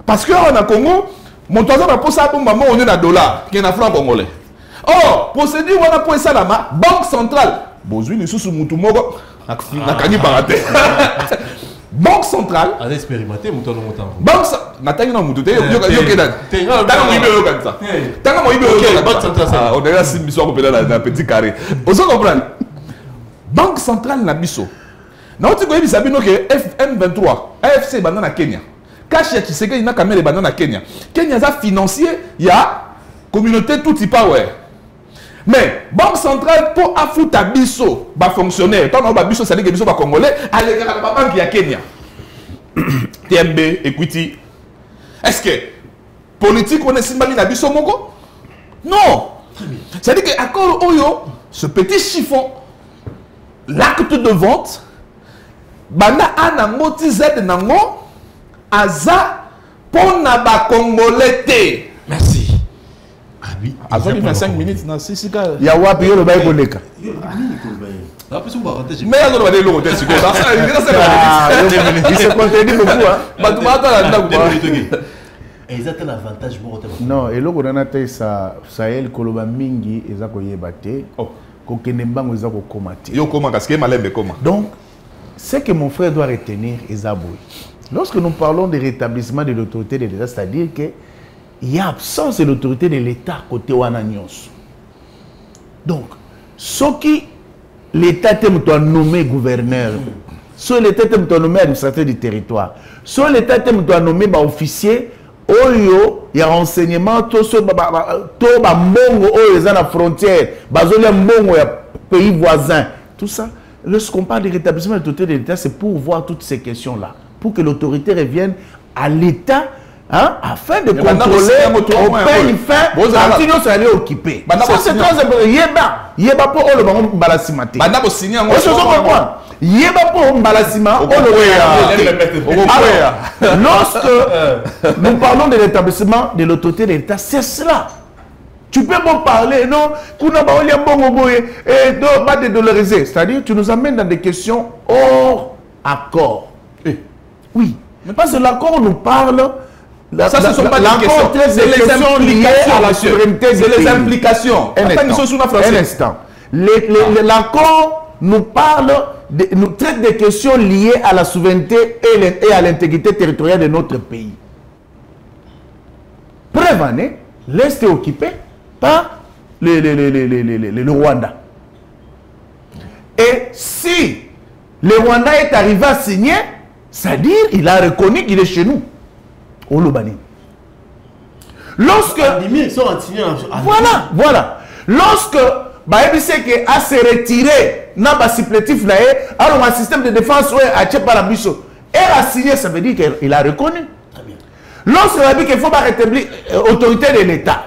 Parce qu'on a Congo. Mon toison a posé un moment on est dans dollar qui est en franc congolais. Or, procédure on a posé ça là-bas, banque centrale. Bozui les sous mutumogo na kani baraté. Banque centrale. A expérimenté, mon temps. Banque centrale. On est là, si mission dans le petit carré. Vous comprenez? Banque centrale Nabiso. Nous avons dit que FM23, AFC banana Kenya. Cache qui sait qu'il y a caméra banana Kenya. Kenya a financier, il y a communauté tout y power. Mais banque centrale pour affouter biso ba fonctionnaire. Tant que biso ça dit que biso ba congolais, allez la banque ya Kenya. TMB Equity. Est-ce que politique on est simbali na biso moko? Non. C'est-à-dire que accord oyo ce petit chiffon l'acte de vente bana anango TZ nango aza pona ba congolais te. Merci. À 25 minutes, il y a wapi yo le bail koleka. Mais il y a des lots il se contredit beaucoup et ils ont un avantage pour non et loko na te sa Sahel koloba mingi eza koyeba te ko kenembango eza ko komate yo koma parce que malembe koma. Donc ce que mon frère doit retenir est aboué. Lorsque nous parlons de rétablissement de l'autorité de l'État, c'est-à-dire que il y a absence de l'autorité de l'État côté Wananyos. Donc, ce qui l'État est nommé gouverneur, ce l'État est nommé administrateur du territoire, ce l'État est nommé officier, oyo il y a renseignement, tout ce mbongo oyo dans la frontière, bazolia mbongo ya pays voisins, tout ça. Lorsqu'on parle de rétablissement de l'autorité de l'État, c'est pour voir toutes ces questions-là, pour que l'autorité revienne à l'État. Hein? Afin de contrôler au pays fin, continuons à aller occuper. Ça c'est très important. Yeba pour le banc balasimate. Yeba pour balasima. Lorsque nous parlons de l'établissement de l'autorité de l'État, c'est cela. Tu peux pas parler, non? C'est-à-dire, tu nous amènes dans des questions hors accord. Oui, mais parce que l'accord nous parle. Ça, ce ne sont pas des questions, c'est les implications à la souveraineté. C'est les implications. Un instant. L'accord nous parle, nous traite des questions liées à la souveraineté et à l'intégrité territoriale de notre pays. Preuve en est, l'Est est occupé par le Rwanda. Et si le Rwanda est arrivé à signer, c'est-à-dire qu'il a reconnu qu'il est chez nous. Lorsque voilà lorsque Baebiseke a se retiré n'a pas supplétif là alors un système de défense a tché par la biso et a signé, ça veut dire qu'il a reconnu. Lorsque il a dit qu'il faut pas rétablir autorité de l'État,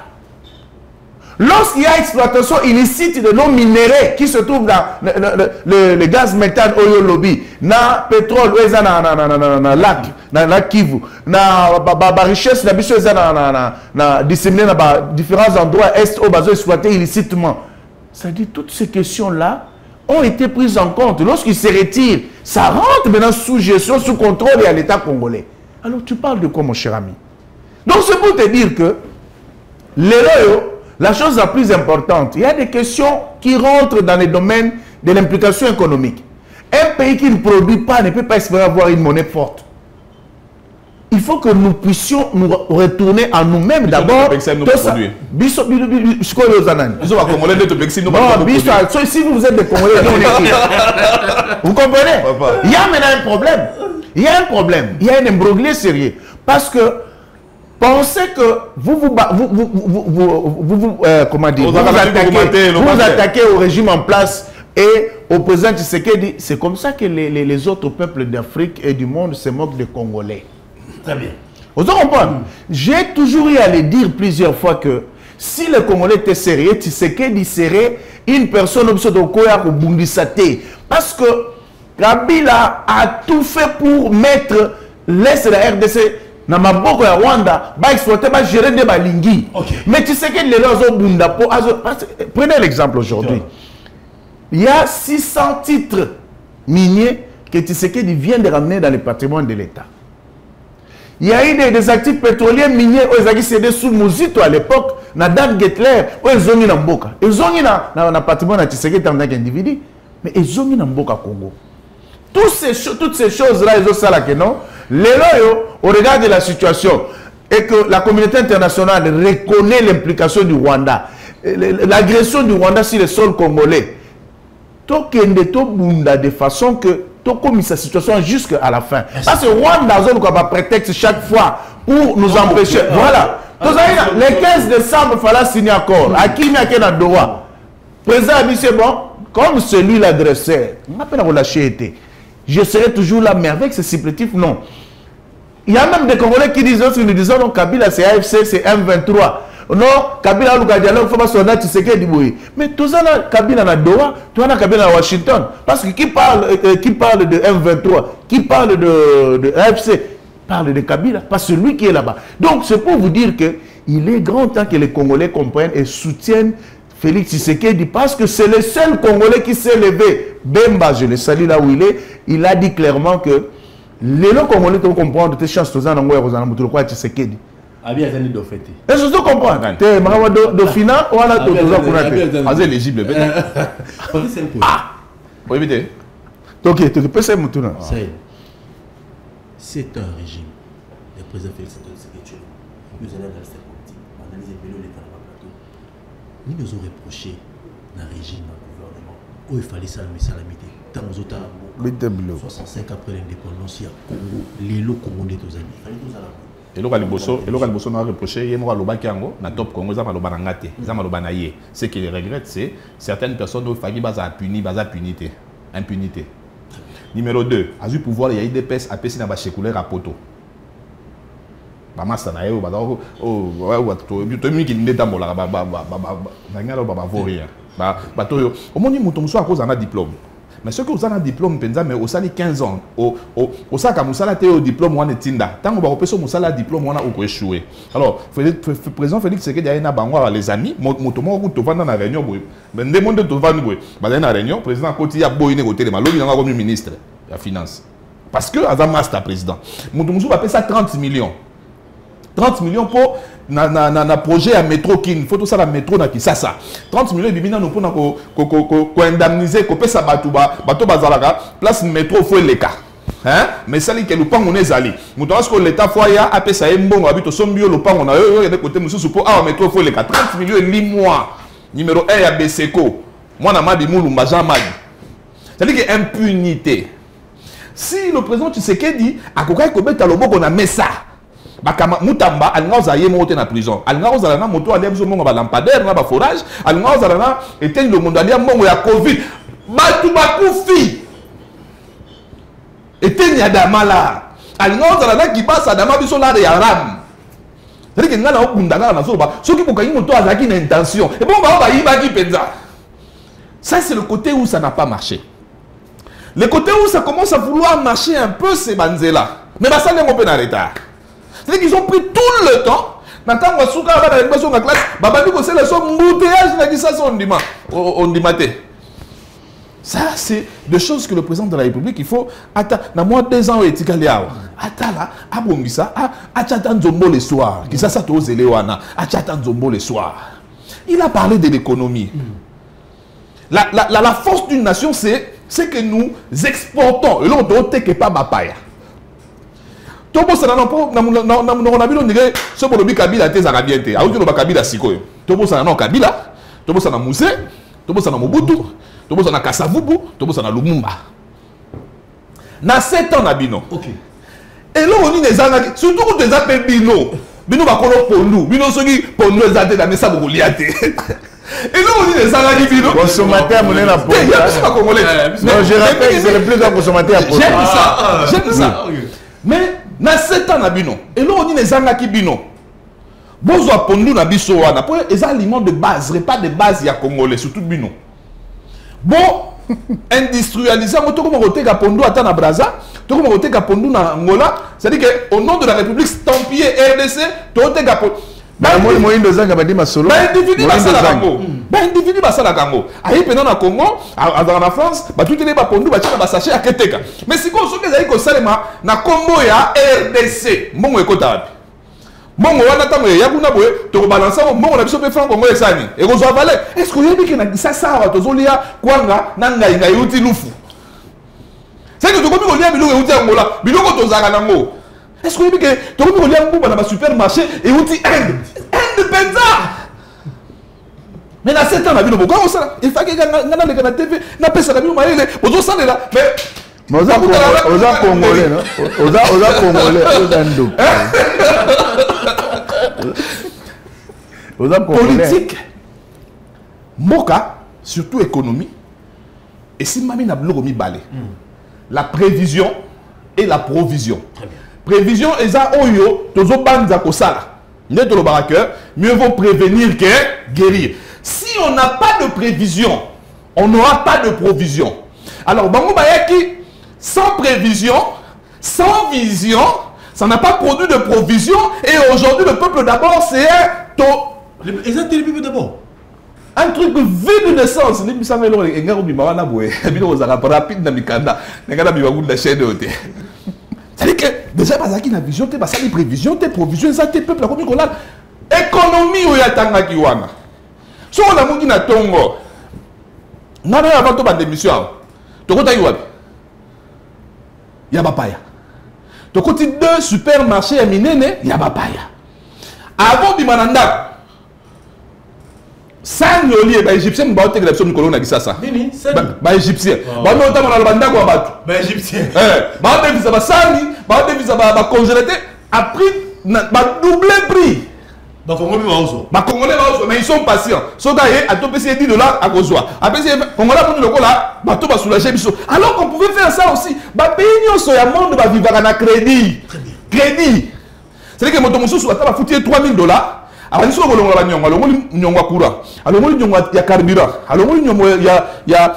lorsqu'il y a exploitation illicite de nos minéraux qui se trouvent dans le gaz méthane oyo lobby, na pétrole na lac Kivu, na richesse la bicho na disséminée dans différents endroits est au bateau exploité illicitement. Ça dit toutes ces questions là ont été prises en compte. Lorsqu'il se retire, ça rentre maintenant sous gestion, sous contrôle et à l'État congolais. Alors tu parles de quoi mon cher ami? Donc c'est pour te dire que la chose la plus importante, il y a des questions qui rentrent dans les domaines de l'implication économique. Un pays qui ne produit pas ne peut pas espérer avoir une monnaie forte. Il faut que nous puissions nous retourner à nous-mêmes d'abord. Si vous êtes des Congolais, vous comprenez? Il y a maintenant un problème. Il y a un problème. Il y a un imbroglio sérieux. Parce que pensez que vous attaquez au régime en place et au président Tshisekedi. C'est comme ça que les autres peuples d'Afrique et du monde se moquent des Congolais. Très bien. Vous comprenez? J'ai toujours eu à le dire plusieurs fois que si le Congolais était sérieux, Tshisekedi serait une personne parce que Kabila a tout fait pour mettre l'Est de la RDC na maboko ya Rwanda ba exploiter ba gérer des balingi. Mais tu sais que les lois bunda po prenez l'exemple aujourd'hui. Il y a 600 titres miniers que Tshisekedi vient de ramener dans le patrimoine de l'État. Il y a eu des actifs pétroliers miniers où ils ont cédé sous Mouzito à l'époque, na Dan Gettler, où ils ont mis dans Mboka. Ils ont mis dans le patrimoine de Tshisekedi en tant qu'individu, mais ils ont mis dans Mboka Congo. toutes ces choses-là, ils ont ça là que non. Au regard de la situation, et que la communauté internationale reconnaît l'implication du Rwanda, l'agression du Rwanda sur le sol congolais, de façon que comme sa situation jusqu'à la fin. Parce que Rwanda a un prétexte chaque fois pour nous empêcher. Voilà. Les 15 décembre, il fallait signer un accord. À qui il y a droit. Le président a dit c'est bon, comme celui l'agresseur, je serai toujours là, mais avec ce supplétif, non. Il y a même des Congolais qui disent, nous disons, non, Kabila c'est AFC, c'est M23. Non, Kabila il faut pas sonner, tu sais qu'il dit. Mais tout ça, Kabila na Doha, tout ça, Kabila à Washington. Parce que qui parle de M23, qui parle de AFC, parle de Kabila, pas celui qui est là-bas. Donc c'est pour vous dire qu'il est grand temps que les Congolais comprennent et soutiennent Félix Tshisekedi, parce que c'est le seul Congolais qui s'est levé. Bemba, je le salue là où il est, il a dit clairement que les Congolais doivent comprendre tes chances de Tshisekedi. Est-ce que tu comprends? Tu es Dauphina ou alors tu es c'est éligible. Ah! Oui, vite. Ok, tu peux faire mon tour. C'est un régime. Le président Félix Tshisekedi, nous allons dans cette politique, analyser l'état de la plateau. Nous nous avons reproché dans le régime, dans le gouvernement, où il fallait salamiter. Tant aux autres, 65 après l'indépendance, il y a Congo, les locaux congolais, tous amis. Il fallait tous à la et le Liboso n'a reproché, il y a un top Congo, il y a un ce qu'il regrette, c'est certaines personnes qui ont fait impunité. Numéro 2, à du pouvoir, il y a eu des pèses à pèser dans la chécoulère à poto. Mais ceux qui ont un diplôme, mais au salaire 15 ans, au sac à Moussala, au diplôme, on est tinda. Tant qu'on va repasser au Moussala, diplôme, on a échoué. Alors, le président Félix Tshisekedi a un les amis, motomo, tu vas dans la réunion, mais demande de vas dans la réunion, président Koti a beau négocier les malheurs, il a comme ministre de la finance. Parce que, à master président, Moutoumou va payer ça 30 millions. 30 millions pour un projet à métro qui faut tout ça la métro na Kisasa 30 millions de bina nous pour indemniser ko pesa bato bazalaka place métro faut les cas hein mais ça li ke lupango nezali muto asko l'état fois ya apesa mbongo abito sombio lupango na yo de côté mususu pour ah métro faut les cas 30 millions li mois numéro 1 ya Beseko moi na madi mulumba Jean Madi c'est-à-dire que impunité si le président Tshisekedi akokai ko beta loboko na mesa bakama mutamba alinga ozaye moto na prison alinga ozala na moto ali biso mongo ba lampadaire na ba forage alinga ozala na eteni le monde ali mongo ya covid batu bakufi eteni adamala alinga ozala na kibasa adama biso la ya ram c'est que ngala okundanga na soba soki bokangi moto azaki na intention et bon ba yibaki penza. Ça c'est le côté où ça n'a pas marché. Le côté où ça commence à vouloir marcher un peu c'est banzela mais ba ça n'est pas en retard. C'est qu'ils ont pris tout le temps. Maintenant, on a classe. Ça, c'est des choses que le président de la République, il faut. Dans moins de 2 ans, il y a le soir. Il a parlé de l'économie. La force d'une nation, c'est que nous exportons. Et là, on ne peut pas bapaya. Tobo sana na bino ndenge so bolobi Kabila te za bien te auti lo Kabila sikoyo tobo sana na Kabila tobo sana Muse tobo sana Mobutu tobo sana Kasavubu tobo sana Lumumba na 7 ans na bino OK et là on ni ezanga surtout quand des appels bino ba kolo pondu bino soki pondu ezate na mesa bokolia te et là on ni ezanga ni bino consommateur mon na pondu il y a pas congolais non je rappelle c'est le plus grand consommateur j'aime ça mais na 7 ans na bino et là on dit les angaki bino bozo pondu na biso wana pour les aliments de base repas de base ya congolais surtout bino bon industrialiser moto comme côté ka pondu ata na Brazza to comme côté ka pondu na Angola c'est à dire que au nom de la République stampillé RDC to te ka pondu moyindo zanga badima solo individu basala kango ayi pena na Congo na France batutele ba pondu ba tia ba sachet ya keteka mais siko soki ezali ko salema na kombo ya RDC mbongo ekota wapi mbongo wana tango ya kuna boye to balancer mbongo na biso pe franc Congo esani ekozwa valeur est-ce que yebi ke na sasa wa tozolia kwanga na ngai uti lufu C'est que tu as mis biloko et outi Angola, biloko tozaka nango. Est-ce que tu as mis Mbuba dans le supermarché et outi Inde penza. Mais dans 7 ans, on a vu le Boka, il faut que les gens na TV, na pesa na bino maele, ozo salela, mais oza Congolais, non? Oza Congolais, oza ndou. Oza Congolais. Politique, Moka, surtout économie, et si mami na bloko mi balé. La prévision et la provision. Prévision, et ça, oyo, tozo banza kosala. Ne te le baraqueur, mieux vaut prévenir que guérir. Si on n'a pas de prévision, on n'aura pas de provision. Alors, Bango Bayaki, sans prévision, sans vision, ça n'a pas produit de provision. Et aujourd'hui, le peuple d'abord, c'est un taux. Ils ont télévisé d'abord. Un truc vu de naissance. C'est-à-dire que déjà, parce qu'il y a une vision, il y a une prévision, il y a une provision, il y a un peuple, il y a une économie où il y a une économie. Si on a un tongo, on a avant une émission. Tu as il y a papaya. Tu as deux supermarchés à Minene, il y a papaya. Avant Bimananda, sans le lieu, les Égyptiens ne vont pas être les colons qui ça. Nini, les Égyptiens. Bah non, on a le banda quoi battu. Les Égyptiens. Bah on devise à sali, bah on devise à congélater, à prix, bah double prix. Bah Congolais va aussi. Bah Congolais va aussi, mais ils sont patients. So gars, à tout PC $10 à Gozoa. Après c'est Congolais pour le là, bah tout va soulager biso. Alors qu'on pouvait faire ça aussi. Bah pays nous sur le monde va vivre à crédit. Crédit. C'est-à-dire que mon tomosu soit va foutre $3000. Alors, il y a courant, il y a carburant, il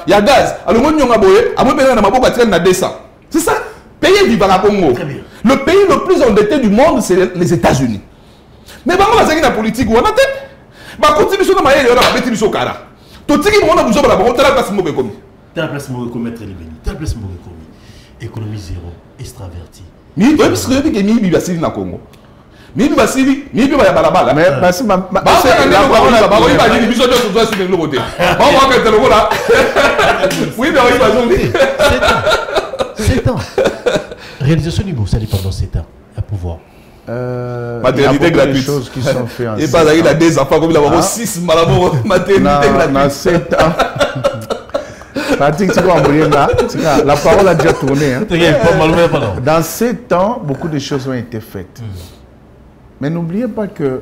y a gaz, c'est ça. Payer vivre à Congo. Le pays le plus endetté du monde, c'est les États-Unis. Mais bon, on a la politique où on a tête. On continue sur le maillot, on a mis sur le cara. Tout ce qui est besoin de la place, t'as la place pour mettre les bénis, t'as la place pour économie zéro, extraverti. Mais il y a des gens qui sont au Congo. Mibi basili, mibi ba ya balabala. Mais parce que la parole là, oui ba ni biso de toi sur le côté. Ba moi que téléphone là. Oui mais oui ba 7 ans. Réalisation du Boursa pendant 7 ans à pouvoir. Maternité gratuite. Des choses qui sont faites. Et pas il a des enfants comme il a 6 malabo maternité gratuite. 7 ans. La parole a déjà tourné. Hein. Dans 7 ans, beaucoup de choses ont été faites. Mais n'oubliez pas que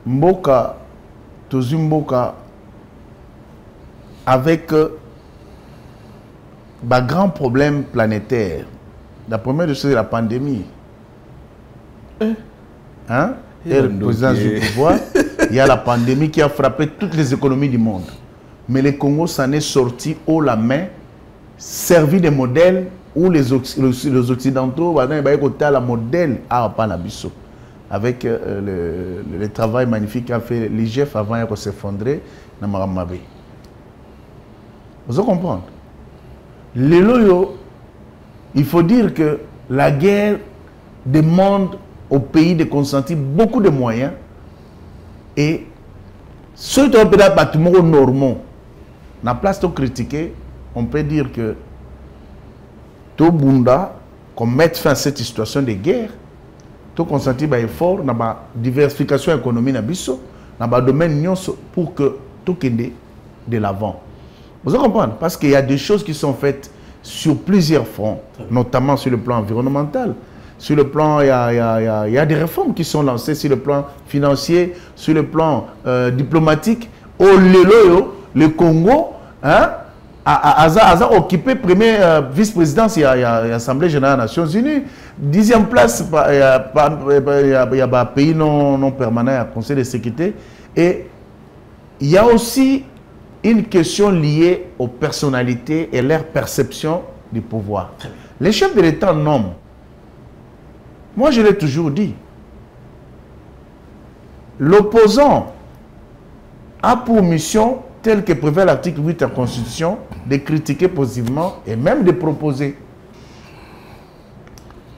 Mboka, Tozu Mboka, avec un grand problème planétaire, la première chose c'est la pandémie. Hein? Et le président du pouvoir, il y a la pandémie qui a frappé toutes les économies du monde. Mais le Congo s'en est sorti haut la main, servi de modèle où les Occidentaux, la modèle à Panabiso, avec le travail magnifique qu'a fait l'IGF avant de s'effondrer dans Maramabé. Vous comprenez? Les loyaux, il faut dire que la guerre demande au pays de consentir beaucoup de moyens et ceux qui ont des bâtiments normaux, dans la place de critiquer, on peut dire que tout Bunda, qu'on mette fin à cette situation de guerre, tout consentir un effort dans la diversification économique dans le domaine pour que tout ait de l'avant. Vous comprenez? Parce qu'il y a des choses qui sont faites sur plusieurs fronts, notamment sur le plan environnemental. Sur le plan, il y a des réformes qui sont lancées sur le plan financier, sur le plan diplomatique. Au le Congo, hein, a occupé première vice-présidence, il y a l'Assemblée générale des Nations Unies. 10e place, il y a un pays non permanent au Conseil de sécurité. Et il y a aussi une question liée aux personnalités et leur perception du pouvoir. Les chefs de l'État nomment. Moi, je l'ai toujours dit. L'opposant a pour mission, telle que prévoit l'article 8 de la Constitution, de critiquer positivement et même de proposer.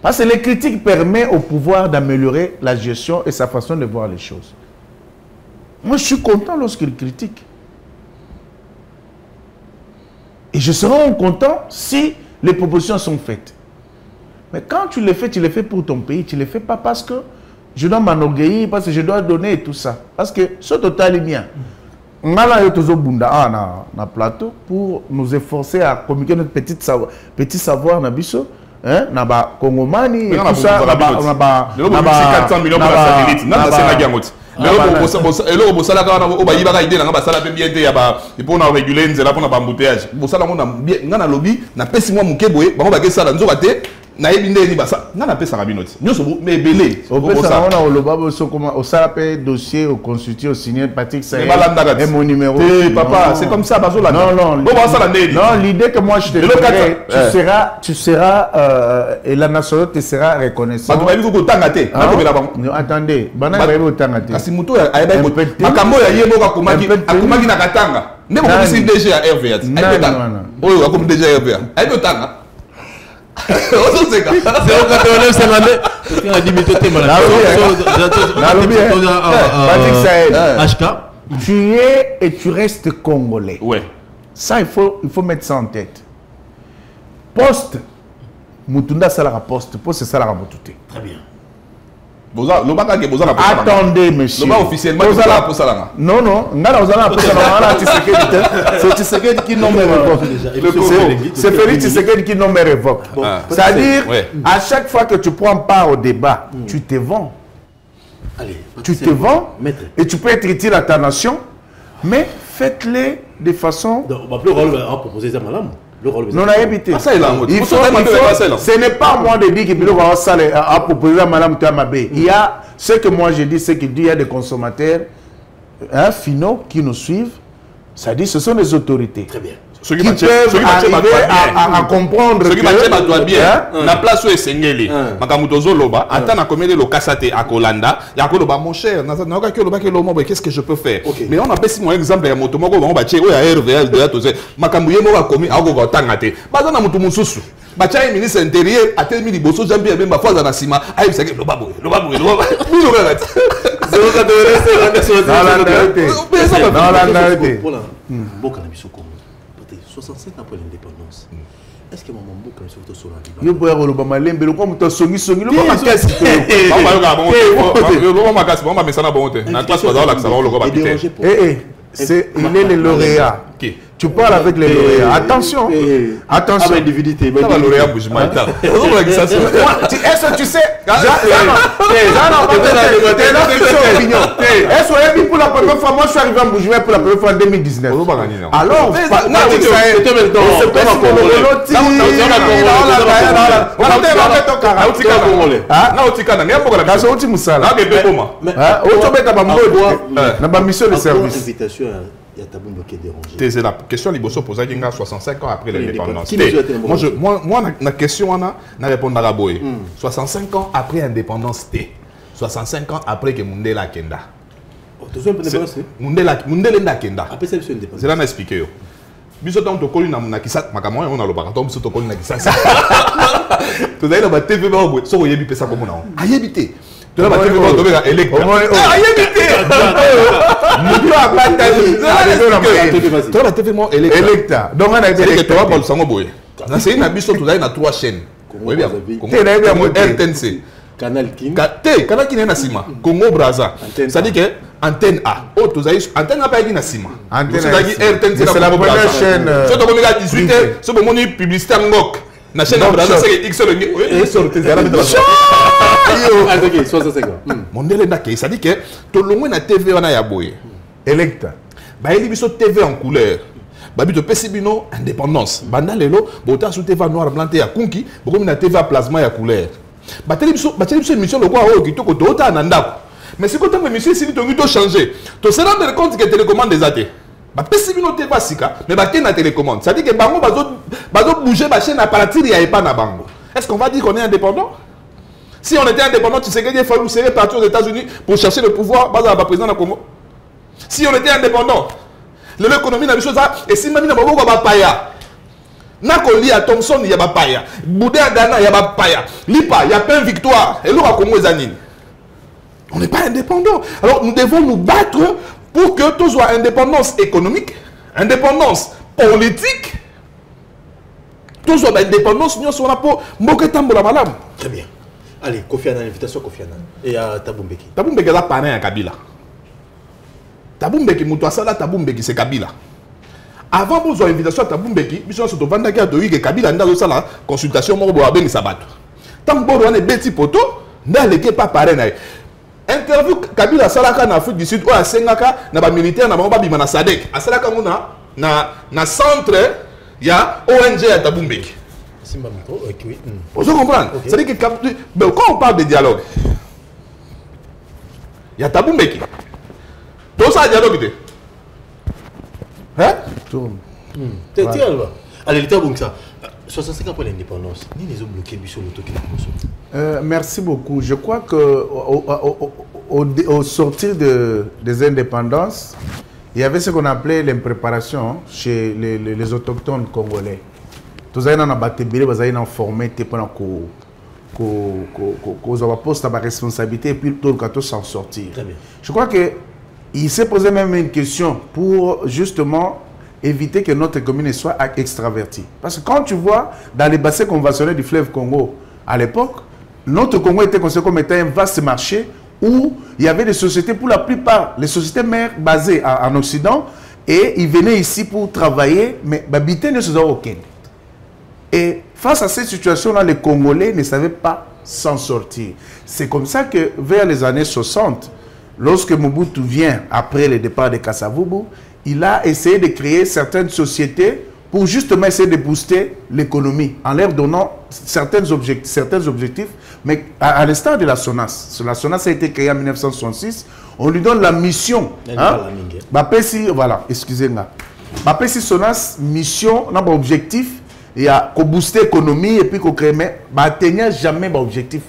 Parce que les critiques permettent au pouvoir d'améliorer la gestion et sa façon de voir les choses. Moi, je suis content lorsqu'il critique. Et je serai content si les propositions sont faites. Mais quand tu les fais pour ton pays. Tu ne les fais pas parce que je dois m'enorgueillir, parce que je dois donner et tout ça. Parce que ce total est bien. On a toujours un plateau pour nous efforcer à communiquer notre petit savoir na biso, hein, na ba Congomani et tout ça, na ba 400 millions pour la satellite. Na c'est na gangot. Elo bosala ka na obayiba ka idée na basala pe bien te ya ba pour na réguler nzela pour na ba embouteillage. Bosala mo na bien ngana lobby na pesi moi mukeboye bango ba ke sala nzoka te. Na ebinde ni basa ngana pesa rabinoti nyoso me belé au pesa on a au lobabo so comment au salape dossier au consulté au signé Patrick Saïd et mon numéro papa c'est comme ça bazo là non l'idée que moi je te donnerai tu seras et la nation te sera reconnaissant attendez bana ba yebo tangate kasi muto ayeba ko makambo ya yebo ka kumaki na katanga ndeko ko si DG ya RVA oyo akomi DG ya RVA ayebo tanga tu es et tu restes congolais. Ouais. Ça, il faut mettre ça en tête. Poste, Mutunda Salara Poste, Poste Salara Mutute. Très bien. Attendez, monsieur. Officiellement, non, c'est Tshisekedi qui nomme révoque. C'est Félix Tshisekedi qui nomme révoque. C'est-à-dire, à chaque fois que tu prends part au débat, tu te vends. Tu te vends et tu peux être utile à ta nation, mais faites-les de façon... Non, on a évité. Ce n'est pas moi de dire qu'il a proposé à Madame Tamabé. Il y a ce que moi je dis, c'est qu'il y a des consommateurs finaux qui nous suivent. Ça dit, ce sont les autorités. Très bien. Qui peuvent arriver à comprendre ce qui va bien. La place où est Sengeli. Makamutozo Loba. Attends, à combien de locasate à Kolanda. Yakoloba, mon cher. Qu'est-ce que je peux faire? Mais on a pris mon exemple. Il y a Motomoko, on va chez RVL de la Tose. Makamouye Moga commis à Gogo Tangate. Bazana Motomususu. Bacha ministre intérieur a terminé les bossos Jean-Pierre Bemba fois dans la cima. Aïe, c'est que le babou. Bon, 65 ans après l'indépendance. Est-ce que maman Mboka est surtout sur la Liban? Yo boya ko ba malembe lo comme to songi songi lo ba kasi ko. Ba mesana bon te. Na classe pas dans l'accent le go ba pité. C'est il est le lauréat. Tu parles avec les lauréats. Attention. Attention. Avec divinité. Ça va lauréat bouge mental. Est-ce que tu sais est-ce que pour la première fois, moi je suis arrivé en Bougouin pour la première fois en 2019. Alors, c'est la question liboso posée 65 ans après l'indépendance. Moi la question on a répondre à la boy. 65 ans après l'indépendance 65 ans après que Mundela Kenda. Mundela Kenda. C'est là m'expliquer yo. Biso tant to koli na kisa makamo on a lo baka to biso to koli na kisa. To dai na ba TV ba bo so yebi pesa comme na. Ayebité. Tu vas te voir tomber à électeur. Électeur. Donc on a été électeur pour le sango boy. C'est une abisso tout na 3 chaînes. Oui bien. RTNC. Canal King. Canal King na sima. Congo Brazza. Ça dit que antenne A. Oh tu as antenne A pas na sima. Antenne RTNC c'est la première chaîne. So to comme à 18h, so bo moni publicité ngok. Na chaîne Brazza c'est X le sorti ça Mondele ndake ça dit que to longwe na TV wana ya boye électeur ba eli biso TV en couleur ba bito pesibino indépendance banda lelo bota sur TV noir blanc ya kunki bokomi na TV à plasma ya couleur ba tele biso émission le quoi o kitoko to ta na ndako mais c'est quand même émission si to ngito changer to se rendre compte que télécommande des athées ba pesibino TV sika mais ba na télécommande ça dit que bango bazo bouger ba chaîne à partir ya epa na bango est-ce qu'on va dire qu'on est indépendant? Si on était indépendant, tu sais qu'il fallait partir aux États-Unis pour chercher le pouvoir, bas à la président du Congo. Si on était indépendant, l'économie n'a pas chose ça, et si même il n'y a pas de paya, Nakoli à Thompson, il y a pas paya, Boudé à Ghana, il y a pas paya, Lipa, il y a plein de victoires, et l'on a Congo Zanine. On n'est pas indépendant. Alors nous devons nous battre pour que tout soit indépendance économique, indépendance politique, tous ont indépendance, nous sommes là pour Moketambola Malam. Très bien. Allez, Kofi Annan, invitation Kofi Annan. Et à Tabumbeki. Tabumbeki est là, parrain à Kabila. Tabumbeki, Moutouassala, Tabumbeki, c'est Kabila. Avant vous avez invitation à Tabumbeki, nous sommes vendus à Doïg Kabila, nous avons la consultation, nous avons ben sabat. Tant que vous avez des poteaux, nous n'avons pas parrain. Interview Kabila Salaka en Afrique du Sud, ou à Sengaka, na ba militaire, na ba bima na Sadek. À Salaka, na centre, il y a ONG à Tabumbeki. Vous comprenez? C'est-à-dire que quand on parle de dialogue, il y a Tabumbeki. Tout ça, dialogue. Hein? Allez, l'État bon ça. 65 ans pour l'indépendance. Ni les ont bloqué sur l'auto. Merci beaucoup. Je crois que au sortir des indépendances, il y avait ce qu'on appelait l'impréparation chez les autochtones congolais. Tous les gens qui ont formé pendant qu'ils ont posé la responsabilité et puis tout le monde s'en sortir. Je crois qu'il s'est posé même une question pour justement éviter que notre commune soit extravertie. Parce que quand tu vois dans les bassins conventionnels du fleuve Congo, à l'époque, notre Congo était considéré comme étant un vaste marché où il y avait des sociétés, pour la plupart, les sociétés mères basées en Occident, et ils venaient ici pour travailler, mais habiter ne se faisait aucun. Et face à cette situation-là, les Congolais ne savaient pas s'en sortir. C'est comme ça que vers les années 60, lorsque Mobutu vient après le départ de Kasavubu, il a essayé de créer certaines sociétés pour justement essayer de booster l'économie en leur donnant certains objectifs, mais à l'instar de la SONAS. La SONAS a été créée en 1966. On lui donne la mission. Voilà, excusez-moi. Si SONAS, mission, n'a pas objectif, il y a qu'on booster l'économie et puis qu'on crée, mais n'atteindre jamais l'objectif.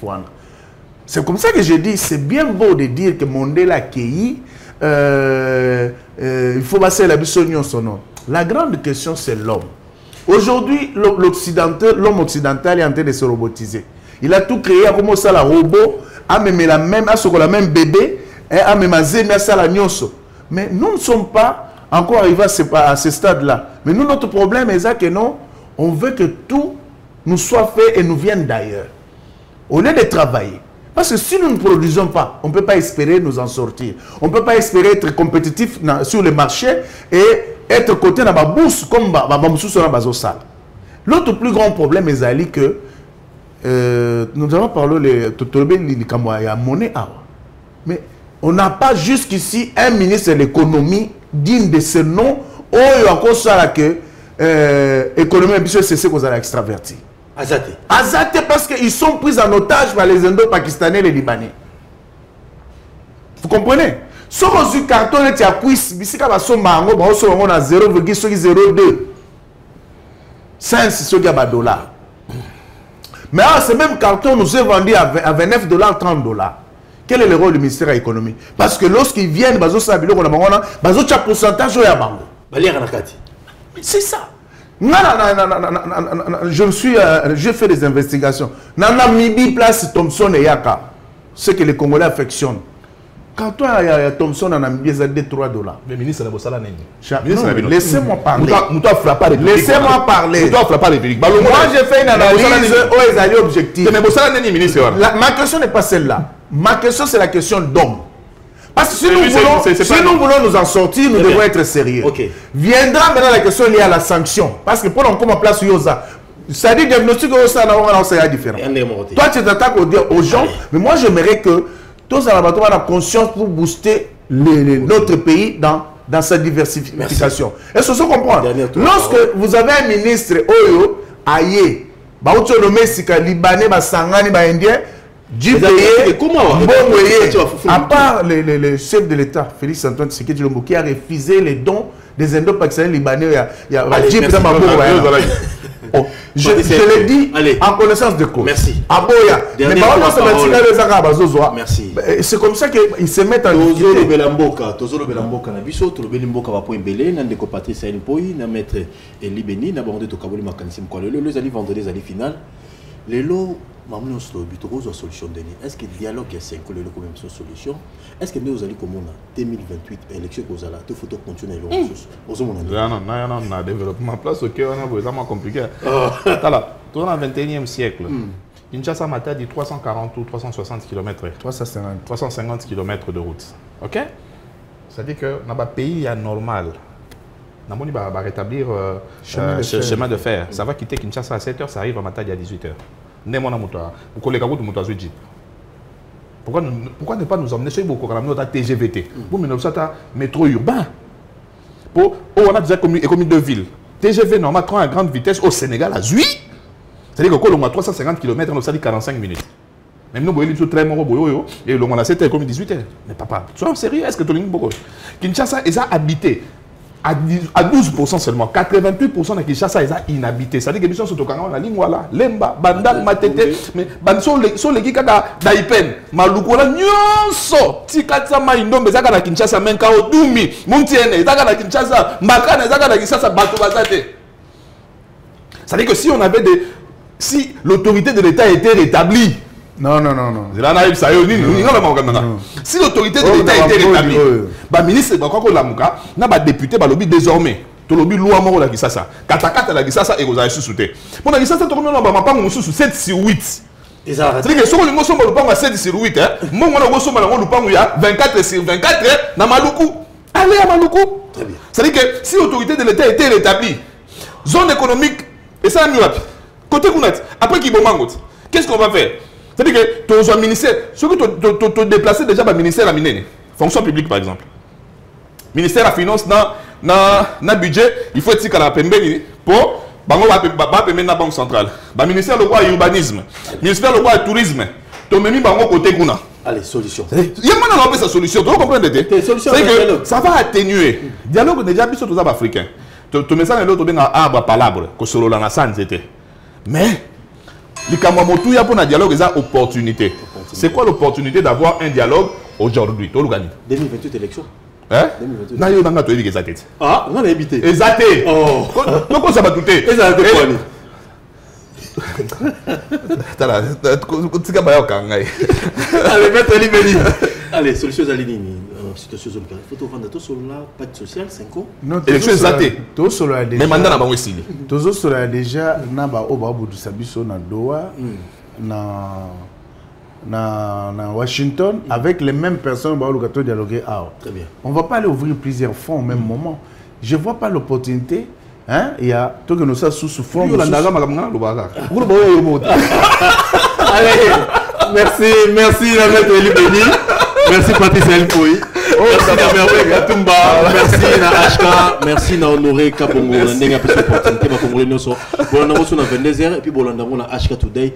C'est comme ça que je dis, c'est bien beau de dire que Mondela a accueilli. Il faut passer la mission son nom. La grande question, c'est l'homme. Aujourd'hui, l'homme occidental est en train de se robotiser. Il a tout créé, a commencé à la robot, a même la même bébé, a même la nyonso. Mais nous ne sommes pas encore arrivés à ce stade-là. Mais nous, notre problème est que non, on veut que tout nous soit fait et nous vienne d'ailleurs. Au lieu de travailler. Parce que si nous ne produisons pas, on ne peut pas espérer nous en sortir. On ne peut pas espérer être compétitif sur le marché et être coté dans la bourse comme sur la. L'autre plus grand problème est que nous avons parlé de monnaie. Mais on n'a pas jusqu'ici un ministre de l'économie digne de ce nom. Ou encore ça que l'économie c'est ce qu'on a extraverti. Azate parce qu'ils sont pris en otage par les Indo-Pakistanais et les Libanais. Vous comprenez? Si on a un carton et un quiz, on a 0,02 cents $. Mais ce même carton nous est vendu à 29 $, 30 $. Quel est le rôle du ministère de l'économie? Parce que lorsqu'ils viennent, ils ont un pourcentage de bango. C'est ça. Je fais des investigations. Namibie place Thomson et Yaka. Ce que les Congolais affectionnent. Quand toi, il y a Thomson en Namibie, ça dit 3 $. Le ministre de Bossala laissez-moi parler. Laissez-moi parler. Moi, j'ai fait une analyse aux alliés objectifs. Ma question n'est pas celle-là. Ma question, c'est la question d'homme. Parce que si nous voulons nous en sortir, nous devons être sérieux. Viendra maintenant la question liée à la sanction. Parce que pour on commence en place Yosa, c'est-à-dire diagnostic Yosa, c'est différent. Toi, tu t'attaques aux gens, mais moi, j'aimerais que tous en abattoir la conscience pour booster notre pays dans sa diversification. Est-ce que vous comprenez? Lorsque vous avez un ministre Oyo, Aye, Libanais, Sangani, Indien, à part le chef de l'État, Félix Antoine Tshisekedi Tshilombo, qui a refusé les dons des Indo-Pakistanais libanais, il y a je l'ai dit en connaissance de cause. Merci. Merci. C'est comme ça qu'ils se mettent en difficulté. Les lots Maman, on se trouve une solution. Est-ce que le dialogue est 5 ans, le même solution? Est-ce que nous allons comme on a 2028 élection qu'on a là, il faut continuer à non, non, développement place ok, on a vraiment compliqué. Voilà, tout dans le 21e siècle. Kinshasa Mata dit 340 ou 360 km. 350 km de route. Ok? C'est-à-dire que dans le pays normal, on va rétablir chemin de fer. Ça va quitter Kinshasa à 7h, ça arrive à Matadi à 18h. Pourquoi ne pas nous emmener chez beaucoup de TGVT? Pour nous métro urbain. On a déjà commis de villes. TGV normal à grande vitesse au Sénégal à Zui. C'est-à-dire qu'on a 350 km, on a 45 minutes. Même nous, on a très bon et on a 7h comme 18h. Mais papa, sois sérieux, est-ce que tu as beaucoup? Kinshasa est habité à 12% seulement. 88% de Kinshasa est inhabité. C'est-à-dire que les gens sont au Canada, la ligne voilà, Lemba, Bandal, Matete, mais sont les Kika d'Aipen, Malukola, Nyonso, Tikatsa Maindombe, Zaka na Kinshasa, Menkao, Dumi, Montiene, Zaka na Kinshasa, Makana, Zaka na Kinshasa, Batobazate. C'est-à-dire que si l'autorité de l'État était rétablie, non. si l'autorité de l'État était rétablie, le ministre n'a député désormais. Tu lobby loi mort la Kisasa. Katakata la Kisasa et vous avez sous-souté. Pour la Kisasa, tu as pas mon sous 7 sur 8. C'est-à-dire que si on a 7 sur 8, moi on a 24 sur 24 dans Maluku. Allez à Maluku. Très bien. C'est-à-dire que si l'autorité de l'État était rétablie, zone économique, et ça a mis côté Kounet, après qui bombangote, qu'est-ce qu'on va faire? C'est-à-dire que tu as un ministère, ce que tu as déplacé déjà par le ministère à Minene, fonction publique par exemple. Ministère de la Finance, dans le budget, il faut être à la Pembeni pour la Banque centrale. Le ministère de l'urbanisme, le ministère de tourisme, tu as mis côté Kouna. Allez, solution. Il y a pas sa solution, tu comprends? C'est que ça va atténuer. Le dialogue déjà bis aux Africains. Tu mets ça dans l'autre arbre à palabre, que sur la Nassan c'était. Mais les Kamamotou, il y a pour un dialogue, des opportunités. C'est quoi l'opportunité d'avoir un dialogue aujourd'hui? 2028 élections. Hein? Non, il y a une tête. Ah, on a habité. Exact. Oh. Donc, ça va tout être. Exact. Allez, maître Libéli. Allez, solution à l'Inini. Situation zone carré. Photo vendre tout sur là, pas de social, 5 ans. Non, élection exactée. Tout sur là déjà. Mais mandat n'a pas aussi. Tout sur là déjà, n'a pas au bas du Sabiso na Doha, na Washington, avec les mêmes personnes bah le dialoguer. Très bien. On va pas aller ouvrir plusieurs fonds au même moment. Je vois pas l'opportunité. Hein? Il y a tout que nous sommes sous fond. Allez, merci la maître Libéli. Merci Patrice Elpoui. Merci na Merveille Gatumba. Merci na HK. Merci na Honoré Kabongo. Nenga plus opportunité ba Congolais noso. Bon, on a reçu na 22h et puis bon, on a HK today.